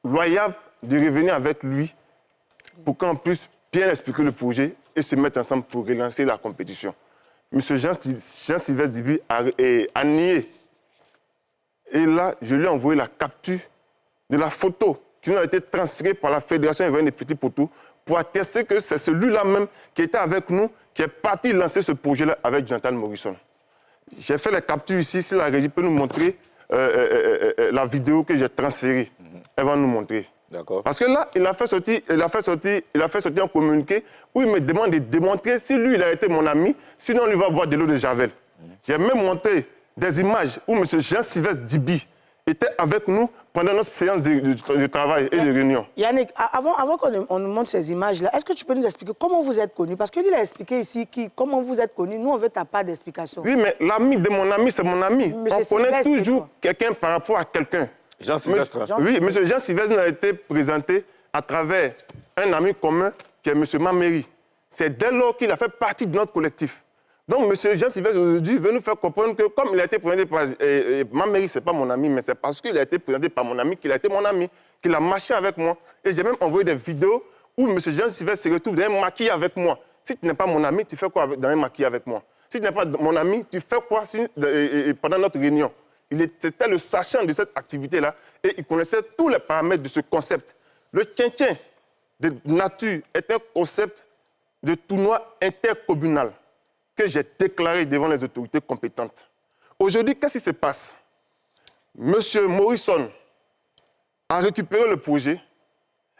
loyal de revenir avec lui pour qu'on puisse bien expliquer le projet et se mettre ensemble pour relancer la compétition. M. Jean-Sylvestre Dibi a nié. Et là, je lui ai envoyé la capture de la photo qui nous a été transférée par la Fédération ivoirienne des petits poteaux pour attester que c'est celui-là même qui était avec nous, qui est parti lancer ce projet-là avec Jonathan Morrison. J'ai fait la capture ici, si la régie peut nous montrer la vidéo que j'ai transférée. Elle va nous montrer. D'accord. Parce que là, il a fait sortir un communiqué où il me demande de démontrer si lui, il a été mon ami, sinon il va boire de l'eau de Javel. J'ai même montré des images où M. Jean-Sylvestre Dibi était avec nous pendant notre séance de travail et de réunion. Yannick, avant qu'on nous montre ces images-là, est-ce que tu peux nous expliquer comment vous êtes connus? Parce que lui, il a expliqué ici comment vous êtes connus. Nous, on veut ta part d'explication. Oui, mais l'ami de mon ami, c'est mon ami. On connaît toujours quelqu'un par rapport à quelqu'un. Jean-Sylvestre. Oui, M. Jean-Sylvestre a été présenté à travers un ami commun qui est M. Mameri. C'est dès lors qu'il a fait partie de notre collectif. Donc, M. Jean-Sylvestre aujourd'hui veut nous faire comprendre que comme il a été présenté par Mameri, ce n'est pas mon ami, mais c'est parce qu'il a été présenté par mon ami qu'il a été mon ami, qu'il a marché avec moi. Et j'ai même envoyé des vidéos où M. Jean-Sylvestre se retrouve dans un maquis avec moi. Si tu n'es pas mon ami, tu fais quoi dans un maquis avec moi? Si tu n'es pas mon ami, tu fais quoi pendant notre réunion? C'était le sachant de cette activité-là et il connaissait tous les paramètres de ce concept. Le Tchintchen de nature est un concept de tournoi intercommunal que j'ai déclaré devant les autorités compétentes. Aujourd'hui, qu'est-ce qui se passe? Monsieur Morrison a récupéré le projet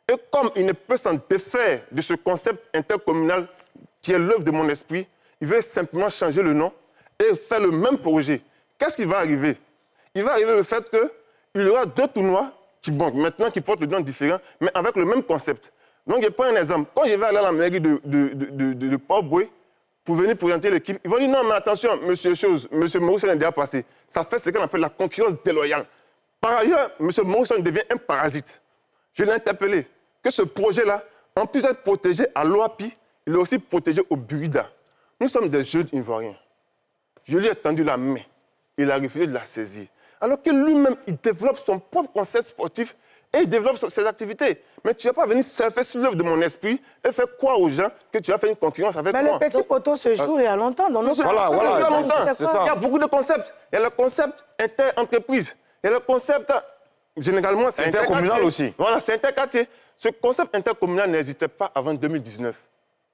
et comme il ne peut s'en défaire de ce concept intercommunal qui est l'œuvre de mon esprit, il veut simplement changer le nom et faire le même projet. Qu'est-ce qui va arriver? Il va arriver le fait qu'il y aura deux tournois qui portent le nom différent, mais avec le même concept. Donc, je prends un exemple. Quand je vais aller à la mairie de Port-Boué pour venir présenter l'équipe, ils vont dire non, mais attention, monsieur Morrison est déjà passé. Ça fait ce qu'on appelle la concurrence déloyale. Par ailleurs, monsieur Morrison devient un parasite. Je l'ai interpellé que ce projet-là, en plus d'être protégé à l'OAPI, il est aussi protégé au Burida. Nous sommes des jeunes Ivoiriens. Je lui ai tendu la main. Il a refusé de la saisir. Alors que lui-même, il développe son propre concept sportif et il développe ses activités. Mais tu n'as pas venu surfer sur l'œuvre de mon esprit et faire croire aux gens que tu as fait une concurrence avec moi. Mais le petit poteau se joue il y a longtemps dans notre... Voilà, c'est ça. Il y a beaucoup de concepts. Il y a le concept inter-entreprise. Il y a le concept, généralement, c'est intercommunal aussi. Voilà, c'est interquartier. Ce concept intercommunal n'existait pas avant 2019.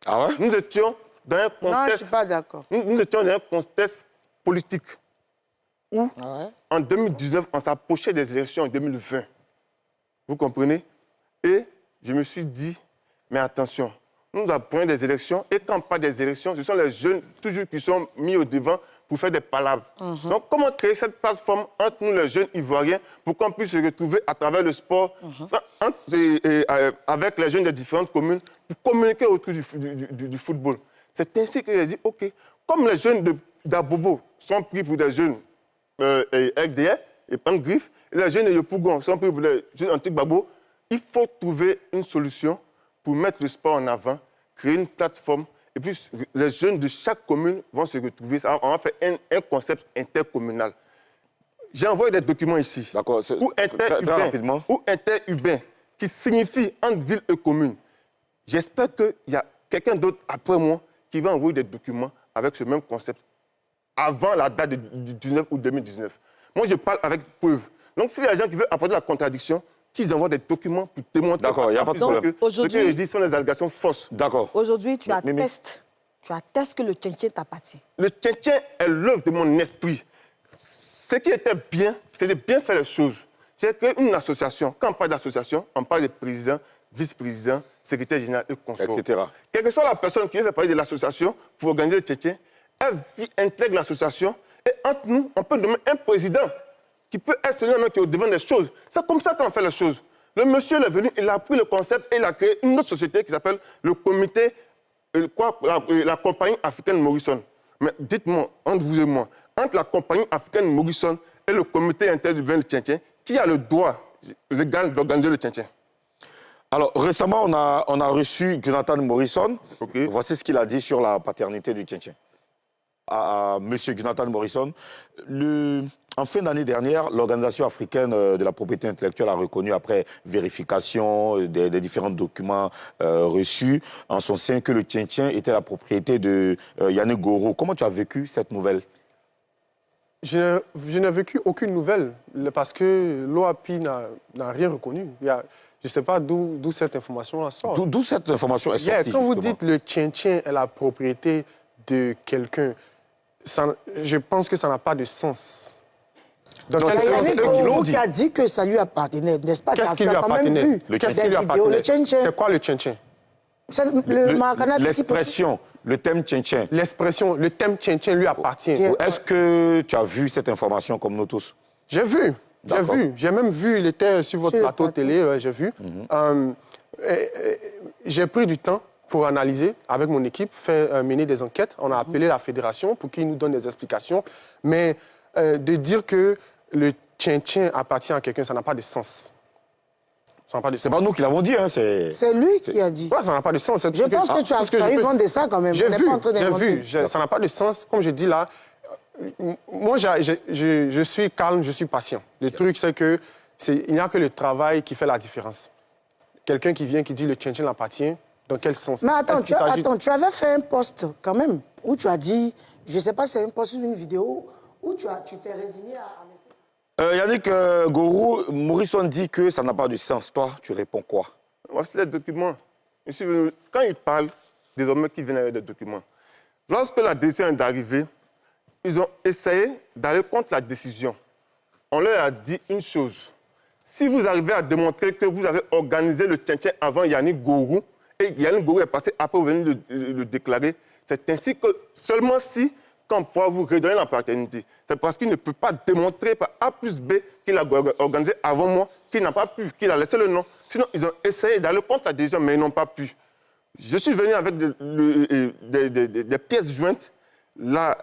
Ah ouais? Nous étions dans un contexte... Non, je ne suis pas d'accord. Nous étions dans un contexte politique où, en 2019, on s'approchait des élections en 2020. Vous comprenez? Et je me suis dit, mais attention, nous apprenons des élections, et quand pas des élections, ce sont les jeunes toujours qui sont mis au devant pour faire des palabres. Donc, comment créer cette plateforme entre nous, les jeunes Ivoiriens, pour qu'on puisse se retrouver à travers le sport, avec les jeunes des différentes communes, pour communiquer autour du football. C'est ainsi que j'ai dit, OK, comme les jeunes d'Abobo sont pris pour des jeunes RDR et prennent griffe, et les jeunes de Yopougon sont pris pour des jeunes anti-Babo, il faut trouver une solution pour mettre le sport en avant, créer une plateforme, et puis les jeunes de chaque commune vont se retrouver. On va faire un concept intercommunal. J'ai envoyé des documents ici. D'accord, très rapidement. Ou interurbain, qui signifie entre ville et commune. J'espère qu'il y a quelqu'un d'autre après moi qui va envoyer des documents avec ce même concept avant la date du 19 août 2019. Moi, je parle avec preuve. Donc, s'il y a des gens qui veulent apporter la contradiction, qu'ils envoient des documents pour démontrer... D'accord, il n'y a pas de problème. Que ce que je dis sont des allégations fausses. D'accord. Aujourd'hui, tu attestes que le tchin-tchin t'appartient. Le tchin-tchin est l'œuvre de mon esprit. Ce qui était bien, c'est de bien faire les choses. J'ai créé une association. Quand on parle d'association, on parle de président, vice-président, secrétaire général et consort. Etc. Quelle que soit la personne qui veut faire partie de l'association pour organiser le tchin-tchin, elle intègre l'association et entre nous, on peut nommer un président qui peut être celui-là qui est au devant des choses. C'est comme ça qu'on fait les choses. Le monsieur est venu, il a pris le concept et il a créé une autre société qui s'appelle le comité, la compagnie africaine Morrison. Mais dites-moi, entre vous et moi, entre la compagnie africaine Morrison et le comité interdurbain du tchin-tchin, qui a le droit légal d'organiser le tchin-tchin? Alors, récemment, on a reçu Jonathan Morrison. Okay. Voici ce qu'il a dit sur la paternité du tchin-tchin. À M. Jonathan Morrison, en fin d'année dernière, l'Organisation africaine de la propriété intellectuelle a reconnu, après vérification des différents documents reçus, en son sein que le tchin-tchin était la propriété de Yannick Goro. Comment tu as vécu cette nouvelle? Je n'ai vécu aucune nouvelle parce que l'OAPI n'a rien reconnu. Je ne sais pas d'où cette information sort. D'où cette information est sortie, Quand vous justement. dites le tchin-tchin est la propriété de quelqu'un, je pense que ça n'a pas de sens. Il y a Yannick Goro qui a dit que ça lui appartenait, n'est-ce pas? Qu'est-ce qui lui appartenait? Qu'est-ce qui lui appartenait? C'est quoi le tchin-tchin? L'expression, le thème tchin-tchin. L'expression, le thème tchin-tchin lui appartient. Est-ce que tu as vu cette information comme nous tous? J'ai vu. J'ai même vu, il était sur votre plateau télé, j'ai vu. J'ai pris du temps pour analyser avec mon équipe, mener des enquêtes. On a appelé la fédération pour qu'ils nous donnent des explications. Mais de dire que le tchin-tchin appartient à quelqu'un, ça n'a pas de sens. C'est pas nous qui l'avons dit, hein, c'est lui qui a dit. Ouais, ça n'a pas de sens. Je pense que tu as eu vent de ça quand même. J'ai vu, ça n'a pas de sens. Comme je dis là, moi, je suis calme, je suis patient. Le truc, c'est que il n'y a que le travail qui fait la différence. Quelqu'un qui vient, qui dit le tchin-tchin l'appartient, dans quel sens? Mais attends, tu avais fait un post quand même, où tu as dit, je ne sais pas si c'est un post ou une vidéo, où tu t'es résigné à laisser... Yannick Goro, Morrison dit que ça n'a pas de sens. Toi, tu réponds quoi? Voici les documents. Quand il parle, désormais, qu'ils viennent avec des documents. Lorsque la décision est d'arriver, ils ont essayé d'aller contre la décision. On leur a dit une chose. Si vous arrivez à démontrer que vous avez organisé le tchin-tchin avant Yannick Goro, et Yannick Goro est passé après, vous venez de le déclarer, c'est ainsi que seulement si, quand on pourra vous redonner la paternité, c'est parce qu'il ne peut pas démontrer par A plus B qu'il a organisé avant moi, qu'il n'a pas pu, qu'il a laissé le nom. Sinon, ils ont essayé d'aller contre la décision, mais ils n'ont pas pu. Je suis venu avec des pièces jointes. La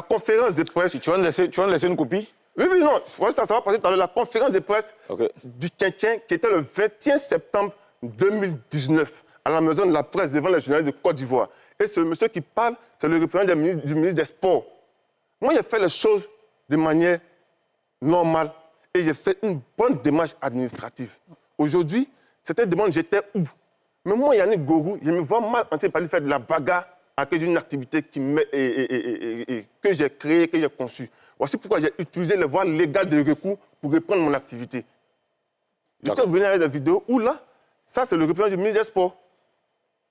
conférence de presse... Tu vas nous laisser une copie? Oui, non, ça va passer dans la conférence de presse du tchin-tchin qui était le 21 septembre 2019 à la maison de la presse devant les journalistes de Côte d'Ivoire. Et ce monsieur qui parle, c'est le représentant du ministre des Sports. Moi, j'ai fait les choses de manière normale et j'ai fait une bonne démarche administrative. Aujourd'hui, cette demande, j'étais où? Mais moi, Yannick Goro, je me vois mal en train de parler faire de la bagarre à cause d'une activité que j'ai créée, que j'ai conçue. Voici pourquoi j'ai utilisé les voies légales de recours pour reprendre mon activité. Je suis venu avec des vidéos où là, ça c'est le représentant du ministre des Sports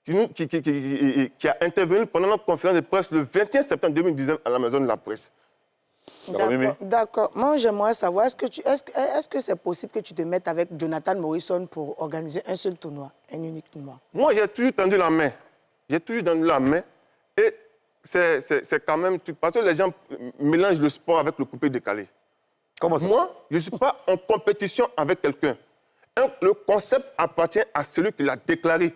qui a intervenu pendant notre conférence de presse le 21 septembre 2019 à la maison de la presse. D'accord. Moi, j'aimerais savoir, est-ce que c'est possible que tu te mettes avec Jonathan Morrison pour organiser un seul tournoi, un unique tournoi? Moi, j'ai toujours tendu la main. Et c'est quand même... Parce que les gens mélangent le sport avec le coupé-décalé. Comment ça? Moi, je ne suis pas en compétition avec quelqu'un. Le concept appartient à celui qui l'a déclaré.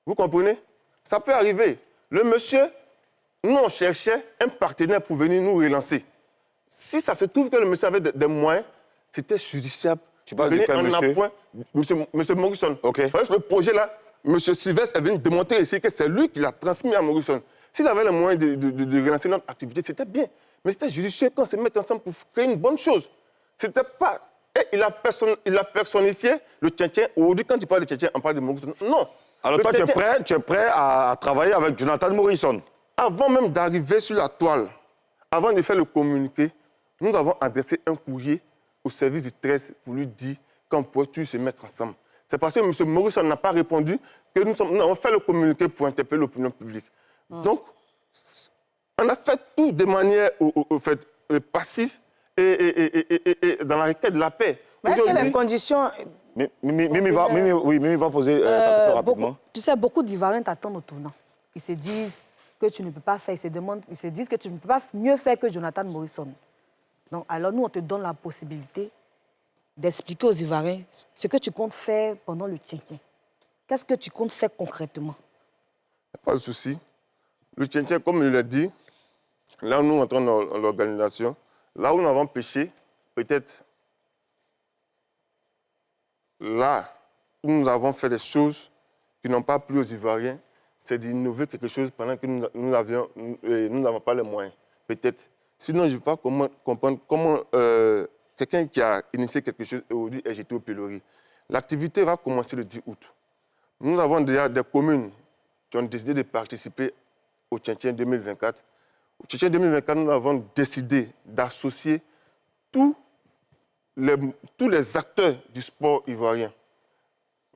Vous comprenez? Ça peut arriver. Le monsieur, nous, on cherchait un partenaire pour venir nous relancer. Si ça se trouve que le monsieur avait des moyens, c'était judiciable. Tu parles de quel monsieur? Monsieur Morrison. OK. Parce que le projet-là, monsieur Sylvestre est venu démontrer ici que c'est lui qui l'a transmis à Morrison. S'il avait le moyen de relancer notre activité, c'était bien. Mais c'était judicieux quand on se met ensemble pour créer une bonne chose. C'était pas... Et il a personnifié le tchin-tchin. Aujourd'hui, quand il parle de tchin-tchin, on parle de Morrison. Non. Alors toi, tu es prêt à travailler avec Jonathan Morrison? Avant même d'arriver sur la toile, avant de faire le communiqué, nous avons adressé un courrier au service du 13 pour lui dire qu'on pourrait se mettre ensemble. C'est parce que M. Morrison n'a pas répondu que nous avons fait le communiqué pour interpeller l'opinion publique. Donc, on a fait tout de manière passive et dans la requête de la paix. Mais est-ce que les conditions... Mimi va poser rapidement. Tu sais, beaucoup d'Ivoiriens t'attendent au tournant. Ils se disent que tu ne peux pas faire, ils se disent que tu ne peux pas mieux faire que Jonathan Morrison. Donc, alors nous, on te donne la possibilité d'expliquer aux Ivoiriens ce que tu comptes faire pendant le Tchintchen. Qu'est-ce que tu comptes faire concrètement? Pas de souci. Le Tchintchen, comme il l'a dit, là où nous entrons dans l'organisation, là où nous avons péché, peut-être là où nous avons fait des choses qui n'ont pas plu aux Ivoiriens, c'est d'innover quelque chose pendant que nous n'avons pas les moyens. Peut-être. Sinon, je ne peux pas comprendre comment quelqu'un qui a initié quelque chose aujourd'hui est jeté au pilori. L'activité va commencer le 10 août. Nous avons déjà des communes qui ont décidé de participer au Tchintchen 2024. Au Tchintchen 2024, nous avons décidé d'associer tous les acteurs du sport ivoirien.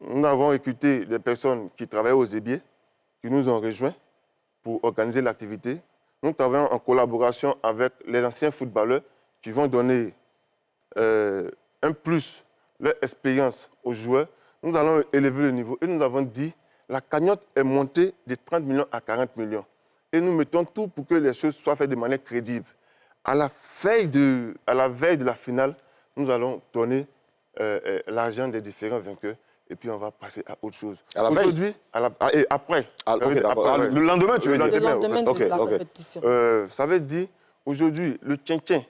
Nous avons recruté des personnes qui travaillent aux ébiers, qui nous ont rejoints pour organiser l'activité. Nous travaillons en collaboration avec les anciens footballeurs qui vont donner un plus, leur expérience aux joueurs. Nous allons élever le niveau et nous avons dit la cagnotte est montée de 30 millions à 40 millions. Et nous mettons tout pour que les choses soient faites de manière crédible. À la veille de la finale, nous allons donner l'argent des différents vainqueurs et puis on va passer à autre chose. À la veille? Aujourd'hui, et après. Le lendemain, tu veux dire? Le lendemain de la compétition. Ça veut dire, aujourd'hui, le Tchintchen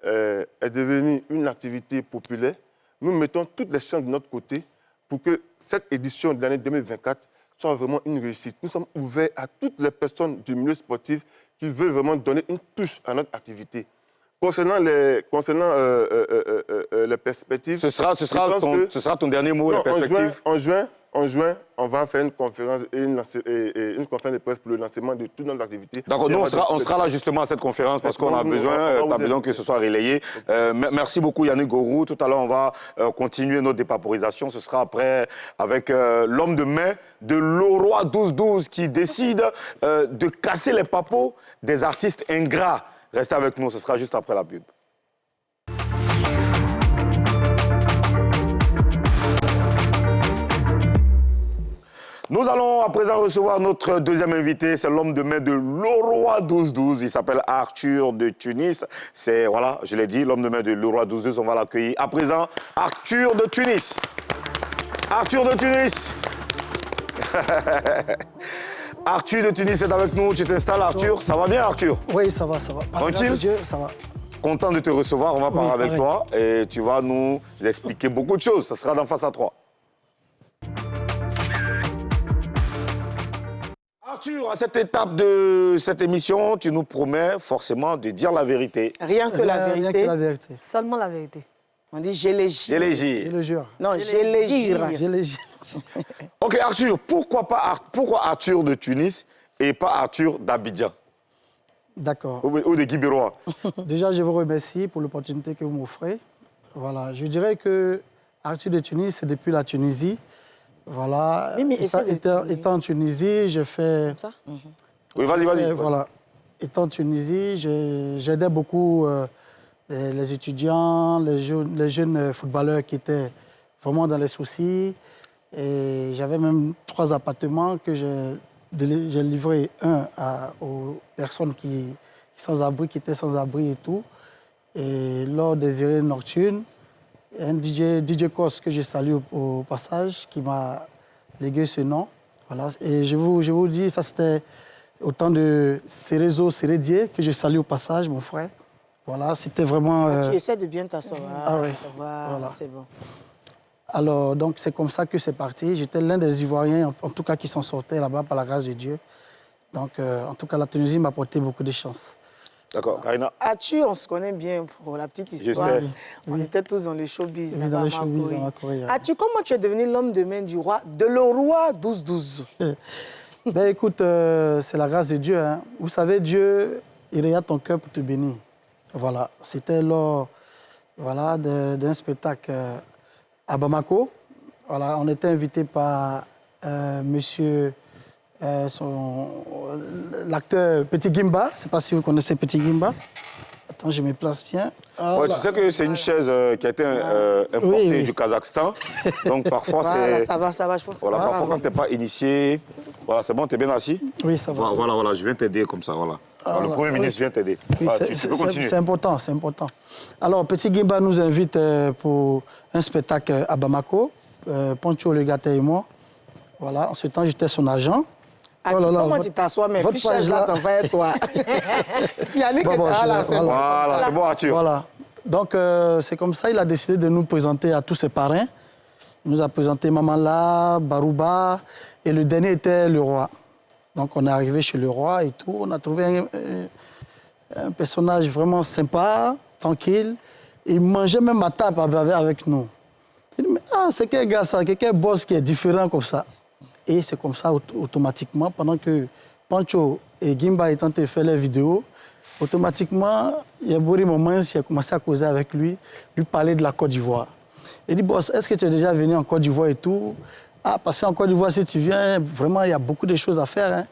est devenu une activité populaire. Nous mettons toutes les chances de notre côté pour que cette édition de l'année 2024 soit vraiment une réussite. Nous sommes ouverts à toutes les personnes du milieu sportif qui veulent vraiment donner une touche à notre activité. Concernant les perspectives... Ce sera ton dernier mot, non, les perspectives. En juin, on va faire une conférence une conférence de presse pour le lancement de toute notre activité. D'accord, nous, on sera là justement à cette conférence parce qu'on a besoin que ce soit relayé. Merci beaucoup Yannick Gorou. Tout à l'heure, on va continuer notre dépaporisation. Ce sera après avec l'homme de main de Leroy 1212 qui décide de casser les papos des artistes ingrats. Restez avec nous, ce sera juste après la pub. Nous allons à présent recevoir notre deuxième invité, c'est l'homme de main de Leroy 1212. Il s'appelle Arthur de Tunis. C'est, voilà, je l'ai dit, l'homme de main de Leroy 1212. On va l'accueillir à présent. Arthur de Tunis. Arthur de Tunis. Arthur de Tunis est avec nous. Tu t'installes, Arthur. Ça va bien, Arthur? Oui, ça va, ça va. Tranquille? Dieu, ça va. Content de te recevoir. On va parler avec toi et tu vas nous expliquer beaucoup de choses. Ça sera d'en face à toi. Arthur, à cette étape de cette émission, tu nous promets forcément de dire la vérité. Rien que la vérité. Rien que la vérité. Seulement la vérité. On dit j'ai les gires. J'ai les Je gires. le jure. Non, j'ai les gires. Je le jure. Ok, Arthur, pourquoi Arthur de Tunis et pas Arthur d'Abidjan D'accord. ou de Guibérois? Déjà, je vous remercie pour l'opportunité que vous m'offrez. Voilà, je dirais que Arthur de Tunis, c'est depuis la Tunisie. Voilà. Mais étant en Tunisie, j'ai fait... Ça? Oui, vas-y. Voilà. Étant en Tunisie, j'aidais beaucoup les étudiants, les jeunes footballeurs qui étaient vraiment dans les soucis. Et j'avais même 3 appartements que j'ai livré aux personnes qui étaient sans abri et tout. Et lors des virées nocturnes, un DJ Kos que je salue au passage, qui m'a légué ce nom. Voilà. Et je vous dis, ça c'était au temps de Cérézo Cérédier, que je salue au passage, mon frère. Voilà, c'était vraiment... Tu essaies de bien t'asseoir. Ah oui. Voilà. C'est bon. Alors, donc, c'est comme ça que c'est parti. J'étais l'un des Ivoiriens, en tout cas, qui s'en sortait là-bas par la grâce de Dieu. Donc, en tout cas, la Tunisie m'a apporté beaucoup de chance. D'accord, Karina. Arthur, on se connaît bien pour la petite histoire. sais. On était tous dans le showbiz. Oui, dans le showbiz, à Corée. Arthur, comment tu es devenu l'homme de main du roi, de Leroy 1212? Ben écoute, c'est la grâce de Dieu. Hein. Vous savez, Dieu, il regarde ton cœur pour te bénir. Voilà, c'était lors d'un spectacle à Bamako. Voilà, on était invité par l'acteur Petit Gimba. Je ne sais pas si vous connaissez Petit Gimba. Attends, je me place bien. Ouais, tu sais que c'est une chaise qui a été importée du Kazakhstan. Donc parfois, c'est... Ça va, je pense que Voilà, ça va. parfois, quand tu n'es pas initié... Voilà, c'est bon, tu es bien assis? Oui, ça va. Voilà, je viens t'aider comme ça, voilà. Le Premier ministre vient t'aider. Oui, Voilà, tu peux continuer. c'est important, c'est important. Alors, Petit Gimba nous invite pour un spectacle à Bamako. Poncho Legate et moi. Voilà, en ce temps, j'étais son agent. Comment tu t'assois, mais puis chaise là, ça va être toi. Yannick est là, c'est bon. Voilà, c'est bon, Arthur. Voilà. Donc, c'est comme ça, il a décidé de nous présenter à tous ses parrains. Il nous a présenté Mamala, Barouba, et le dernier était le roi. Donc, on est arrivé chez le roi et tout. On a trouvé un personnage vraiment sympa, tranquille. Il mangeait même à table avec nous. Il dit, mais c'est quel gars ça, quel boss qui est différent comme ça. Et c'est comme ça, automatiquement, pendant que Pancho et Gimba étant fait les vidéos, automatiquement, Yabouri Momens a commencé à causer avec lui parler de la Côte d'Ivoire. Il dit, boss, est-ce que tu es déjà venu en Côte d'Ivoire et tout? Ah, parce qu'en Côte d'Ivoire, si tu viens, vraiment, il y a beaucoup de choses à faire. Hein.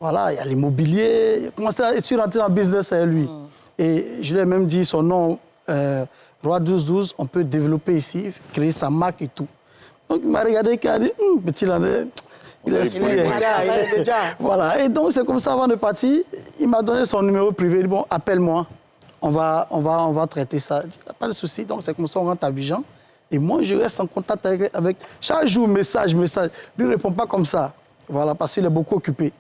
Voilà, il y a l'immobilier. Il a commencé à rentrer dans le business avec lui. Et je lui ai même dit son nom, Roi 1212, on peut développer ici, créer sa marque et tout. Donc, il m'a regardé et il a dit, petit Landais, il est déjà. Voilà, et donc c'est comme ça, avant de partir, il m'a donné son numéro privé. Il dit, bon, appelle-moi, on va traiter ça. Il n'y a pas de souci, donc c'est comme ça, on rentre à Abidjan. Et moi, je reste en contact avec chaque jour, message. Lui ne répond pas comme ça, voilà, parce qu'il est beaucoup occupé.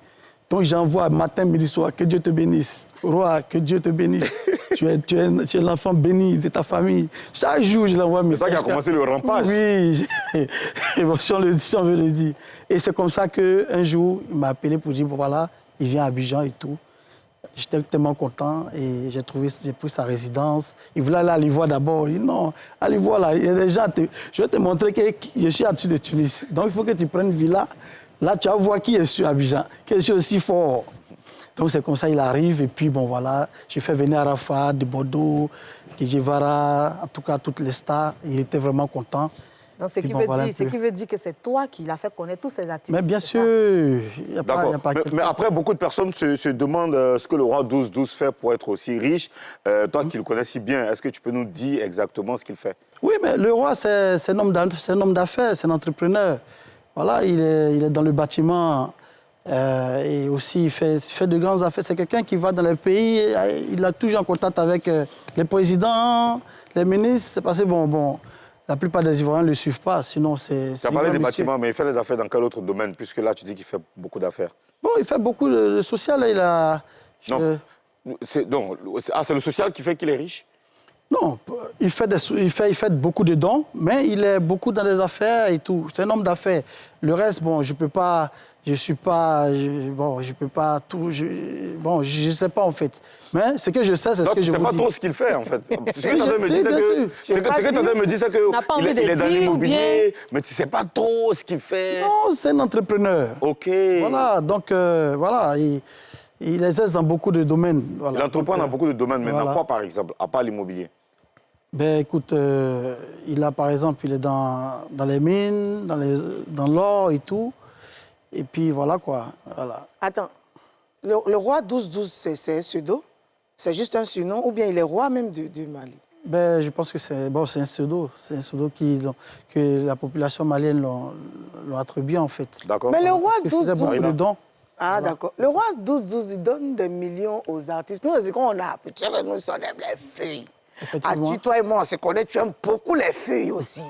Donc j'envoie matin, midi, soir, que Dieu te bénisse. Roi, que Dieu te bénisse. tu es l'enfant béni de ta famille. Chaque jour, je l'envoie un message. C'est ça qui a commencé le rampage. Oui, si on veut le dire. Et c'est comme ça qu'un jour, il m'a appelé pour dire, bon, voilà, il vient à Abidjan et tout. J'étais tellement content et j'ai pris sa résidence. Il voulait aller à l'Ivoire d'abord. Il dit non, à l'Ivoire, là, il y a des gens, je vais te montrer que je suis au-dessus de Tunis. Donc il faut que tu prennes une villa. Là, tu vas voir qui est sur Abidjan, qui est aussi fort. Donc c'est comme ça, il arrive et puis bon voilà, j'ai fait venir Arafat de Bordeaux, Kijevara, en tout cas toutes les stars. Il était vraiment content. Donc ce qui veut dire que c'est toi qui l'as fait connaître tous ces artistes. Mais bien sûr. D'accord. Mais après, beaucoup de personnes se demandent ce que le roi 1212 fait pour être aussi riche. Toi qui le connais si bien, est-ce que tu peux nous dire exactement ce qu'il fait? Oui, mais le roi, c'est un homme d'affaires, c'est un entrepreneur. Voilà, il est dans le bâtiment et aussi il fait de grandes affaires. C'est quelqu'un qui va dans les pays, il est toujours en contact avec les présidents, les ministres. C'est parce que, bon, la plupart des Ivoiriens ne le suivent pas, sinon c'est... Tu as parlé des bâtiments, mais il fait des affaires dans quel autre domaine? Puisque là, tu dis qu'il fait beaucoup d'affaires. Bon, il fait beaucoup de social. Il a... Non, c'est le social qui fait qu'il est riche? Non, il fait beaucoup de dons, mais il est beaucoup dans les affaires et tout. C'est un homme d'affaires. Le reste, bon, je peux pas tout. Je sais pas en fait. Mais ce que je sais, c'est ce que je vous dis. Tu sais pas trop ce qu'il fait en fait. Ce que tu me dis, c'est qu'il est dans l'immobilier, mais tu sais pas trop ce qu'il fait. Non, c'est un entrepreneur. Ok. Voilà, donc voilà. Il exerce dans beaucoup de domaines. Voilà. Il entreprend dans beaucoup de domaines, mais dans quoi, par exemple, à part l'immobilier? Ben, écoute, il est dans les mines, dans l'or et tout. Et puis, voilà, quoi. Voilà. Attends, le roi 1212, c'est un pseudo? C'est juste un surnom? Ou bien il est roi même du Mali? Ben, je pense que c'est un pseudo. C'est un pseudo que la population malienne l'ont attribué, en fait. D'accord. Mais le roi 1212... Voilà. Ah, d'accord. Le roi 1212, il donne des millions aux artistes. Nous, c'est quand on a appris, nous sommes les filles. Ah, toi et moi, on se connaît, tu aimes beaucoup les filles aussi.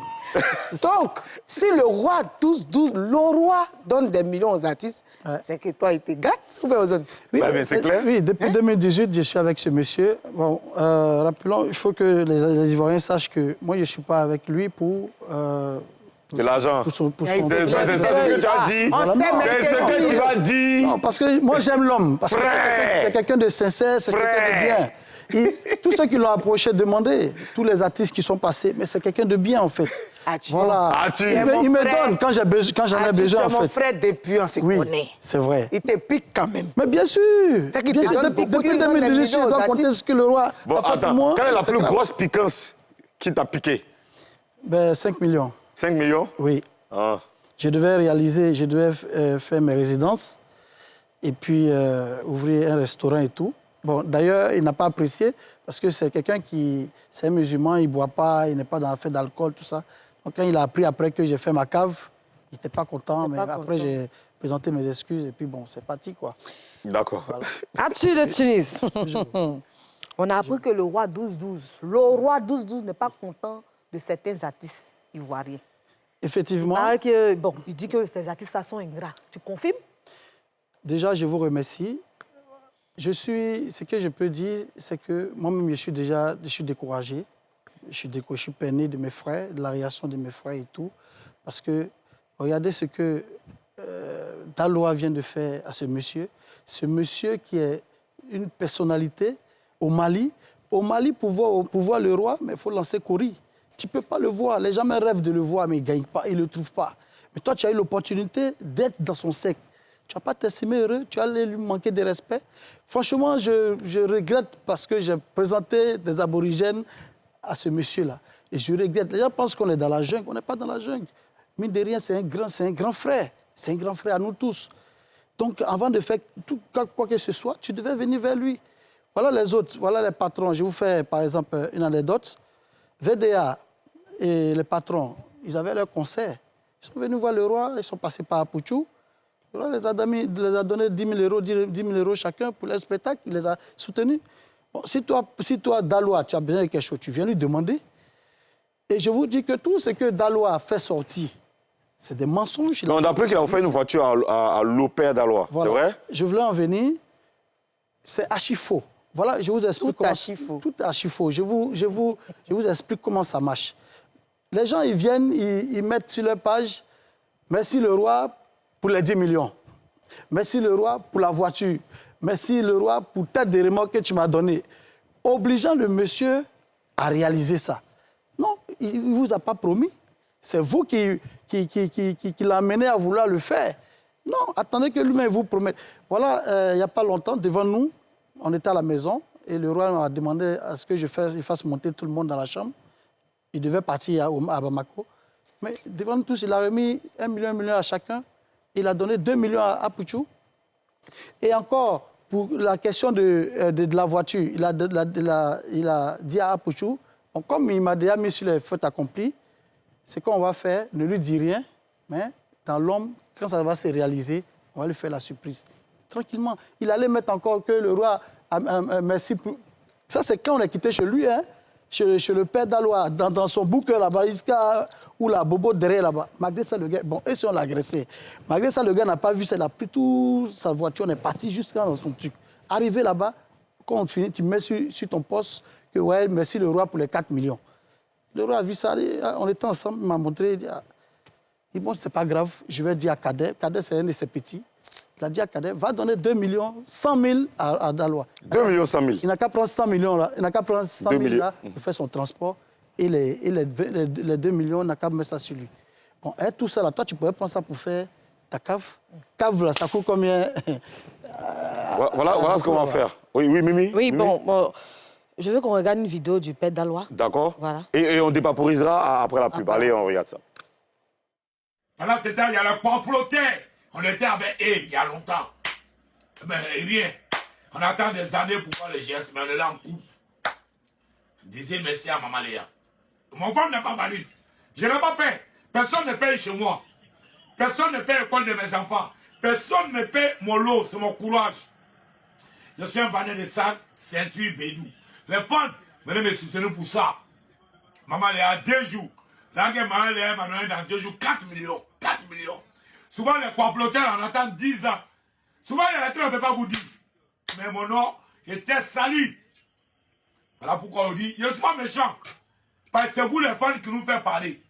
Donc, si le roi 1212, le roi donne des millions aux artistes, c'est que toi, il te gâte ou bien aux autres? Oui, mais c'est clair. Oui, depuis 2018, je suis avec ce monsieur. Bon, rappelons, il faut que les Ivoiriens sachent que moi, je ne suis pas avec lui pour... de l'argent. C'est ce que tu as dit. C'est ce que tu as dit. Non, parce que moi, j'aime l'homme. Parce que c'est quelqu'un de sincère, c'est quelqu'un de bien. Tous ceux qui l'ont approché, demandé, tous les artistes qui sont passés, mais c'est quelqu'un de bien, en fait. Ah, tu Voilà. Ah, tu- Il me donne quand j'en ai besoin, en C'est mon fait. frère depuis, on se Oui, connaît. c'est vrai. Il te pique quand même. Mais bien sûr. C'est qu'il Bien te sûr, donne depuis beaucoup, il donne 2018, des je suis millions aux raconter artistes. ce que le roi Bon, a fait attends, pour moi. quelle est la c'est plus grave. grosse piquance qui t'a piqué? Ben, 5 millions, 5 millions? oui. Ah. Je devais faire mes résidences et puis ouvrir un restaurant et tout. Bon, d'ailleurs, il n'a pas apprécié parce que c'est quelqu'un c'est un musulman, il ne boit pas, il n'est pas dans la fête d'alcool, tout ça. Donc, quand il a appris après que j'ai fait ma cave, il n'était pas content, mais après, j'ai présenté mes excuses et puis bon, c'est parti, quoi. D'accord. As-tu de Tunis? On a appris que le roi 12-12 n'est pas content de certains artistes ivoiriens. Effectivement. Il dit que ces artistes sont ingrats. Tu confirmes? Déjà, je vous remercie. Ce que je peux dire, c'est que moi-même, je suis découragé. Je suis peiné de mes frères, de la réaction de mes frères et tout. Parce que, regardez ce que Daloa vient de faire à ce monsieur. Ce monsieur qui est une personnalité au Mali. Au Mali, pour voir le roi, mais il faut lancer Kori. Tu ne peux pas le voir. Les gens rêvent de le voir, mais ils ne gagnent pas, ils ne le trouvent pas. Mais toi, tu as eu l'opportunité d'être dans son cercle. Tu ne vas pas t'estimer heureux, tu vas lui manquer de respect. Franchement, je regrette parce que j'ai présenté des aborigènes à ce monsieur-là. Et je regrette. Les gens pensent qu'on est dans la jungle. On n'est pas dans la jungle. Mine de rien, c'est un grand frère. C'est un grand frère à nous tous. Donc, avant de faire quoi que ce soit, tu devais venir vers lui. Voilà les autres, voilà les patrons. Je vous fais, par exemple, une anecdote. VDA et les patrons, ils avaient leur concert. Ils sont venus voir le roi, ils sont passés par Apouchou. Le roi les a donné 10 000 euros chacun pour leur spectacle. Il les a soutenus. Bon, si toi, Daloa, tu as besoin de quelque chose, tu viens lui demander. Et je vous dis que tout ce que Daloa a fait sortir, c'est des mensonges. On a appris qu'il a offert une voiture à l'opère Daloa, voilà. c'est vrai? Je voulais en venir. C'est archi faux. Voilà, je vous explique comment... Tout archi faux. Je vous explique comment ça marche. Les gens, ils viennent, ils mettent sur leur page « Merci le roi pour les 10 millions. Merci le roi pour la voiture. Merci le roi pour tête de remorque que tu m'as donné. » Obligeant le monsieur à réaliser ça. Non, il ne vous a pas promis. C'est vous qui l'amenez à vouloir le faire. Non, attendez que lui-même vous promette. Voilà, il n'y a pas longtemps, devant nous, on était à la maison et le roi m'a demandé à ce que il fasse monter tout le monde dans la chambre. Il devait partir à Bamako. Mais devant nous tous, il a remis 1 million à chacun. Il a donné 2 millions à Pouchou. Et encore, pour la question de la voiture, il a dit à Pouchou, bon, comme il m'a déjà mis sur les fautes accomplies, ce qu'on va faire, ne lui dis rien, mais dans l'homme, quand ça va se réaliser, on va lui faire la surprise. Tranquillement. Il allait mettre encore que le roi merci pour... Ça, c'est quand on est quitté chez lui, hein, chez le père Daloa, dans son bouquet là-bas, ou la bobo derrière là-bas. Malgré ça, le gars... Bon, et si on l'a agressé. Malgré ça, le gars n'a pas vu, il a pris toute sa voiture, on est parti jusqu'à dans son truc. Arrivé là-bas, quand on finit, tu mets sur ton poste que, ouais, merci le roi pour les 4 millions. Le roi a vu ça, on était ensemble, il m'a montré, il dit, bon, c'est pas grave, je vais dire à Kader. Kader, c'est un de ses petits. Il a dit à Kader, va donner 2 millions 100 000 à Daloa. 2 millions 100 000. Il n'a qu'à prendre 100 millions là. Il n'a qu'à prendre 100 000 là pour faire son transport. Et les 2 millions, il n'a qu'à mettre ça sur lui. Bon, et tout ça là, toi, tu pourrais prendre ça pour faire ta cave. Cave là, ça coûte combien? Voilà ce qu'on va faire. Oui, Mimi? Oui, Mimi? bon, je veux qu'on regarde une vidéo du père Daloa. D'accord. Voilà. Et on dépaporisera après la pub. Allez, on regarde ça. Pendant ce temps, il y a le pamphlotin. On était avec eux il y a longtemps. Mais rien. On attend des années pour voir le geste, mais on est là en cours. Je disais merci à Maman Léa. Mon femme n'a pas valise. Je n'ai pas paye. Personne ne paye chez moi. Personne ne paye l'école de mes enfants. Personne ne paye mon lot, c'est mon courage. Je suis un vendeur de sacs, ceinture, bédou. Les femmes, venez me soutenir pour ça. Maman Léa, 2 jours. Là, Maman Léa m'a donné dans 2 jours 4 millions. 4 millions. Souvent, les comploteurs en attendent 10 ans. Souvent, il y a des trucs qu'on ne peut pas vous dire. Mais mon nom était sali. Voilà pourquoi on dit, je ne suis pas méchant. Parce que c'est vous les fans qui nous faites parler.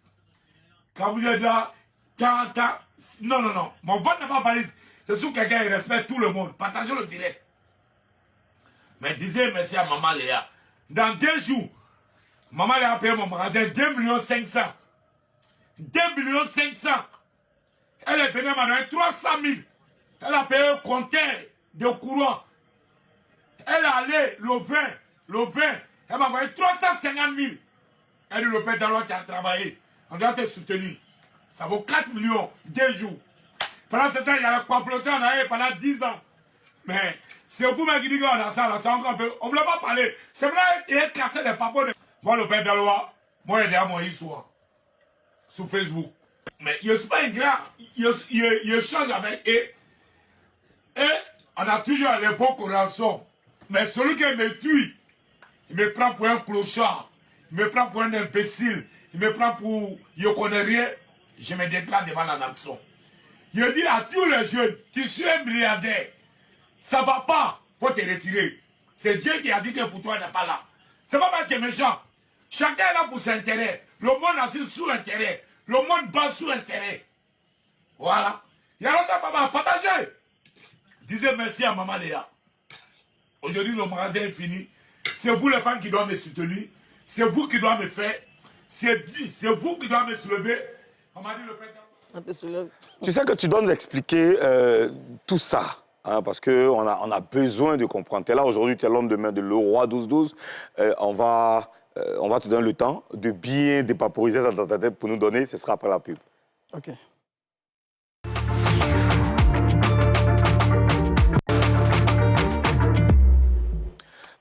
Quand vous êtes là, non. Mon vote n'est pas valide. Je suis quelqu'un qui respecte tout le monde. Partagez le direct. Mais disez merci à Maman Léa. Dans 2 jours, Maman Léa a payé mon magasin 2 500 000. 2 500 000. Elle est venue à 300 000. Elle a payé un compteur de courant. Elle est allée, le vin, elle m'a envoyé 350 000. Elle dit, le père d'Alois qui a travaillé, on doit te soutenir. Ça vaut 4 millions, 2 jours. Pendant ce temps, il y a le comploteur, on a eu pendant 10 ans. Mais c'est vous-même qui dites qu'on a ça, là, c'est encore un peu. On ne voulait pas parler. C'est vrai, il est classé des papos. Moi, le père d'Alois, moi, il est à mon histoire. Sur Facebook. Mais il ne suis pas ingrat. Il échange avec eux. Et on a toujours les bons corations. Mais celui qui me tue, il me prend pour un clochard. Il me prend pour un imbécile. Il me prend pour... Je ne connais rien. Je me déclare devant la nation. Je dis à tous les jeunes, tu suis un milliardaire. Ça ne va pas. Il faut te retirer. C'est Dieu qui a dit que pour toi, il n'est pas là. C'est pas parce que tu es méchant. Chacun est là pour ses intérêts. Le monde assiste sous intérêt. Le monde bat sous intérêt. Voilà. Il y a longtemps, papa, partagez. Disez merci à Maman Léa. Aujourd'hui, le magasin est fini. C'est vous les femmes qui doivent me soutenir. C'est vous qui doivez me faire. C'est vous qui doivez me soulever. On m'a dit le père. On te soulève. Tu sais que tu dois nous expliquer tout ça. Hein, parce qu'on a besoin de comprendre. Tu es là aujourd'hui, tu es l'homme de main de Leroy 12-12. On va te donner le temps de bien dépaporiser ça dans ta tête pour nous donner. Ce sera après la pub. OK.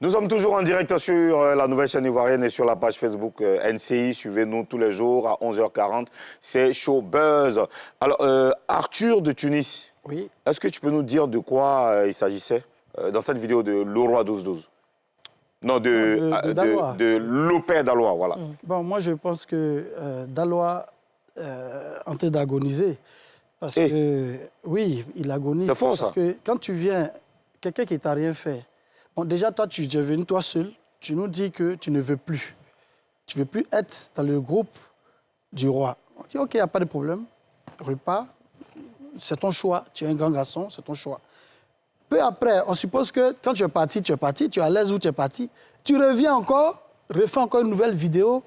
Nous sommes toujours en direct sur la nouvelle chaîne ivoirienne et sur la page Facebook NCI. Suivez-nous tous les jours à 11h40. C'est Show Buzz. Alors, Arthur de Tunis, Oui. est-ce que tu peux nous dire de quoi il s'agissait dans cette vidéo de Leroy 12-12? Non, de Lopez Dalois, voilà. Bon, moi, je pense que Dalois en train d'agoniser. Parce que, oui, il agonise. C'est fort, ça. Parce que quand tu viens, quelqu'un qui t'a rien fait, bon, déjà, toi, tu es venu toi seul, tu nous dis que tu ne veux plus. Tu ne veux plus être dans le groupe du roi. On dit, OK, il n'y a pas de problème. Repars. C'est ton choix. Tu es un grand garçon, c'est ton choix. Peu après, on suppose que quand tu es parti, tu es à l'aise où tu es parti. Tu reviens encore, refais encore une nouvelle vidéo,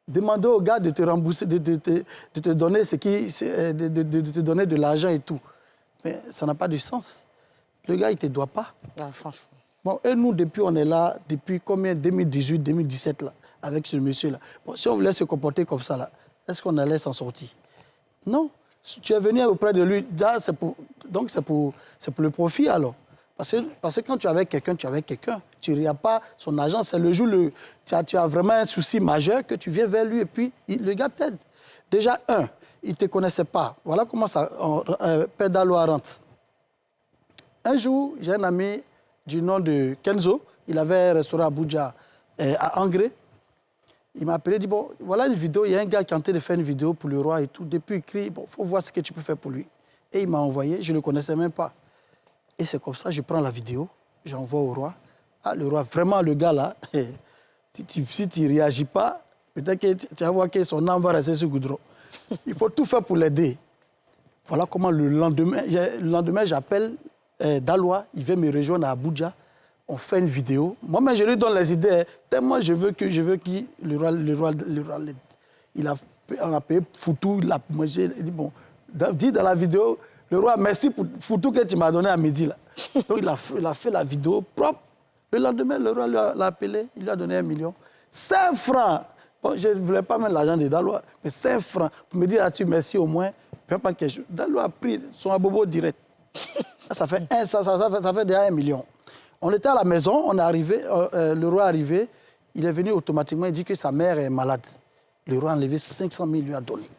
demander au gars de te rembourser, de te donner de te donner de l'argent et tout. Mais ça n'a pas de sens. Le gars, il ne te doit pas. Ah, franchement. Bon, et nous, depuis, on est là, depuis combien? 2018, 2017, là, avec ce monsieur-là. Bon, si on voulait se comporter comme ça, là, est-ce qu'on allait s'en sortir? Non. Si tu es venu auprès de lui, donc c'est pour le profit, alors. Parce que quand tu es avec quelqu'un, tu ne regardes pas son argent. C'est le jour où tu as vraiment un souci majeur que tu viens vers lui et puis le gars t'aide. Déjà, il ne te connaissait pas. Voilà comment ça, Père Dalois rentre. Un jour, j'ai un ami du nom de Kenzo. Il avait un restaurant à Abuja, à Angré. Il m'a appelé, il dit, bon, voilà une vidéo, il y a un gars qui est en train de faire une vidéo pour le roi et tout. Depuis, il crie, bon, il faut voir ce que tu peux faire pour lui. Et il m'a envoyé, je ne le connaissais même pas. Et c'est comme ça, je prends la vidéo, j'envoie au roi. Ah, le roi, vraiment, le gars là, si tu ne réagis pas, peut-être que tu vas voir que son âme va rester sur le goudron. Il faut tout faire pour l'aider. Voilà comment le lendemain j'appelle Dalois, il vient me rejoindre à Abuja. On fait une vidéo. Moi-même, je lui donne les idées. Tellement je veux qu'il le roi l'aide. On a payé Foutou, il a mangé. Il dit, bon, dis dans la vidéo, le roi, merci pour Foutou que tu m'as donné à midi. Là. Donc, il a fait la vidéo propre. Le lendemain, le roi l'a appelé, il lui a donné 1 million. 5 francs. Bon, je ne voulais pas mettre l'argent de Dalois, mais 5 francs. Pour me dire, là-dessus, merci au moins. Pas quelque chose. Dalois a pris son abobo direct. Ça fait déjà 1 million. On était à la maison, on est arrivé, le roi est arrivé, il est venu automatiquement, il dit que sa mère est malade. Le roi a enlevé 500 000, lui a donné.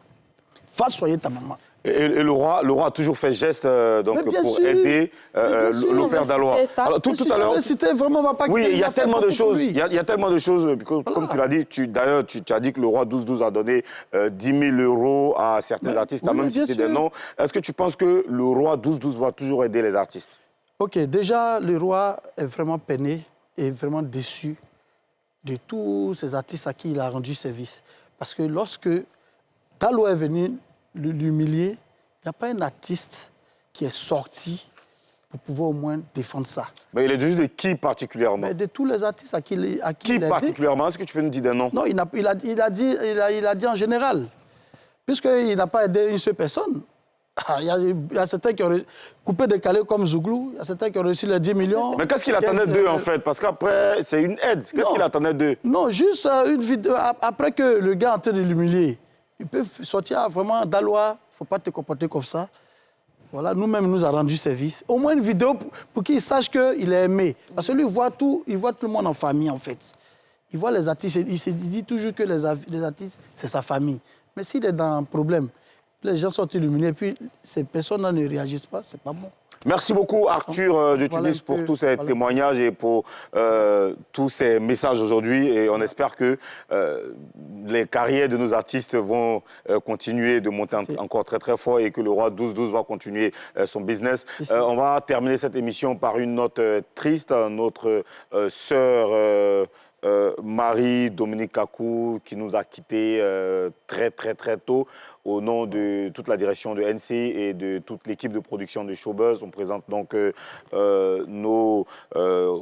Va soigner ta maman. Et le roi a toujours fait geste pour aider le père Dalois. Alors, tout à l'heure, vraiment, on va pas. Oui, il y a tellement de choses. Il y a tellement de choses. Comme tu l'as dit, d'ailleurs, tu as dit que le roi 12-12 a donné 10 000 € à certains artistes. Tu as même cité des noms. Est-ce que tu penses que le roi 12-12 va toujours aider les artistes? OK, déjà, le roi est vraiment peiné et vraiment déçu de tous ces artistes à qui il a rendu service. Parce que lorsque Dalois est venu l'humilier, il n'y a pas un artiste qui est sorti pour pouvoir au moins défendre ça. Mais il est juste de qui particulièrement? Mais de tous les artistes à qui il a particulièrement? Est-ce que tu peux nous dire des noms? Non, il a dit en général. puisqu'il n'a pas aidé une seule personne. Il y a certains qui ont coupé des calés comme Zouglou, il y a certains qui ont reçu les 10 millions. Mais qu'est-ce qu'il attendait d'eux, en fait? Parce qu'après, c'est une aide. Qu'est-ce qu'il attendait d'eux? Non, juste une vidéo. Après que le gars est en train de l'humilier, il peut sortir vraiment d'Alois. Il ne faut pas te comporter comme ça. Voilà, nous-mêmes, il nous a rendu service. Au moins une vidéo pour qu'il sache qu'il est aimé. Parce que lui, il voit tout le monde en famille, en fait. Il voit les artistes, il se dit toujours que les artistes, c'est sa famille. Mais s'il est dans un problème, les gens sont illuminés, et puis ces personnes-là ne réagissent pas, c'est pas bon. Merci beaucoup, Arthur de Tunis, pour tous ces témoignages et pour tous ces messages aujourd'hui. Et on espère que les carrières de nos artistes vont continuer de monter encore très très fort et que le Roi 12-12 va continuer son business. On va terminer cette émission par une note triste. Notre sœur Marie-Dominique Kakou, qui nous a quittés très très très tôt. Au nom de toute la direction de NC et de toute l'équipe de production de Showbuzz, on présente donc nos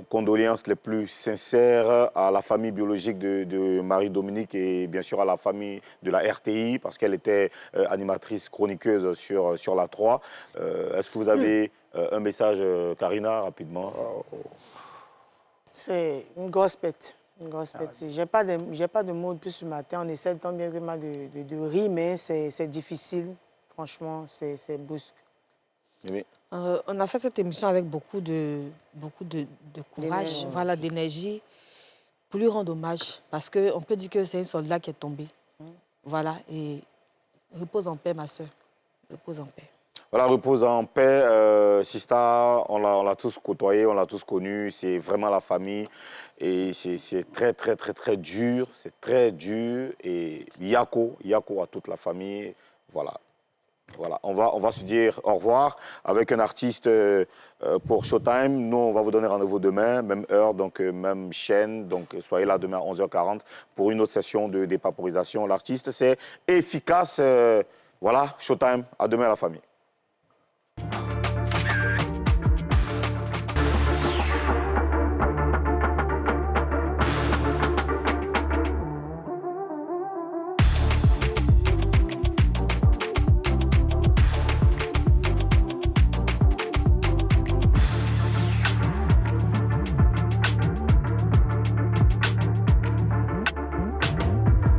condoléances les plus sincères à la famille biologique de Marie-Dominique et bien sûr à la famille de la RTI, parce qu'elle était animatrice chroniqueuse sur la 3. Est-ce que vous avez un message, Karina, rapidement? C'est une grosse pète. Une grosse pète. J'ai pas de mots depuis ce matin. On essaie tant bien vraiment de rire, mais c'est difficile. Franchement, c'est brusque. Oui. On a fait cette émission avec beaucoup de courage, voilà, d'énergie, pour lui rendre hommage. Parce qu'on peut dire que c'est un soldat qui est tombé. Voilà, et repose en paix, ma soeur. Repose en paix. Voilà, repose en paix. Sista, on l'a tous côtoyé, on l'a tous connu. C'est vraiment la famille. Et c'est très, très, très, très dur. C'est très dur. Et Yako à toute la famille. Voilà. Voilà, on va se dire au revoir avec un artiste pour Showtime. Nous, on va vous donner rendez-vous demain, même heure, donc même chaîne. Donc, soyez là demain à 11h40 pour une autre session de dépaporisation. L'artiste, c'est Efficace. Voilà, Showtime. À demain, la famille.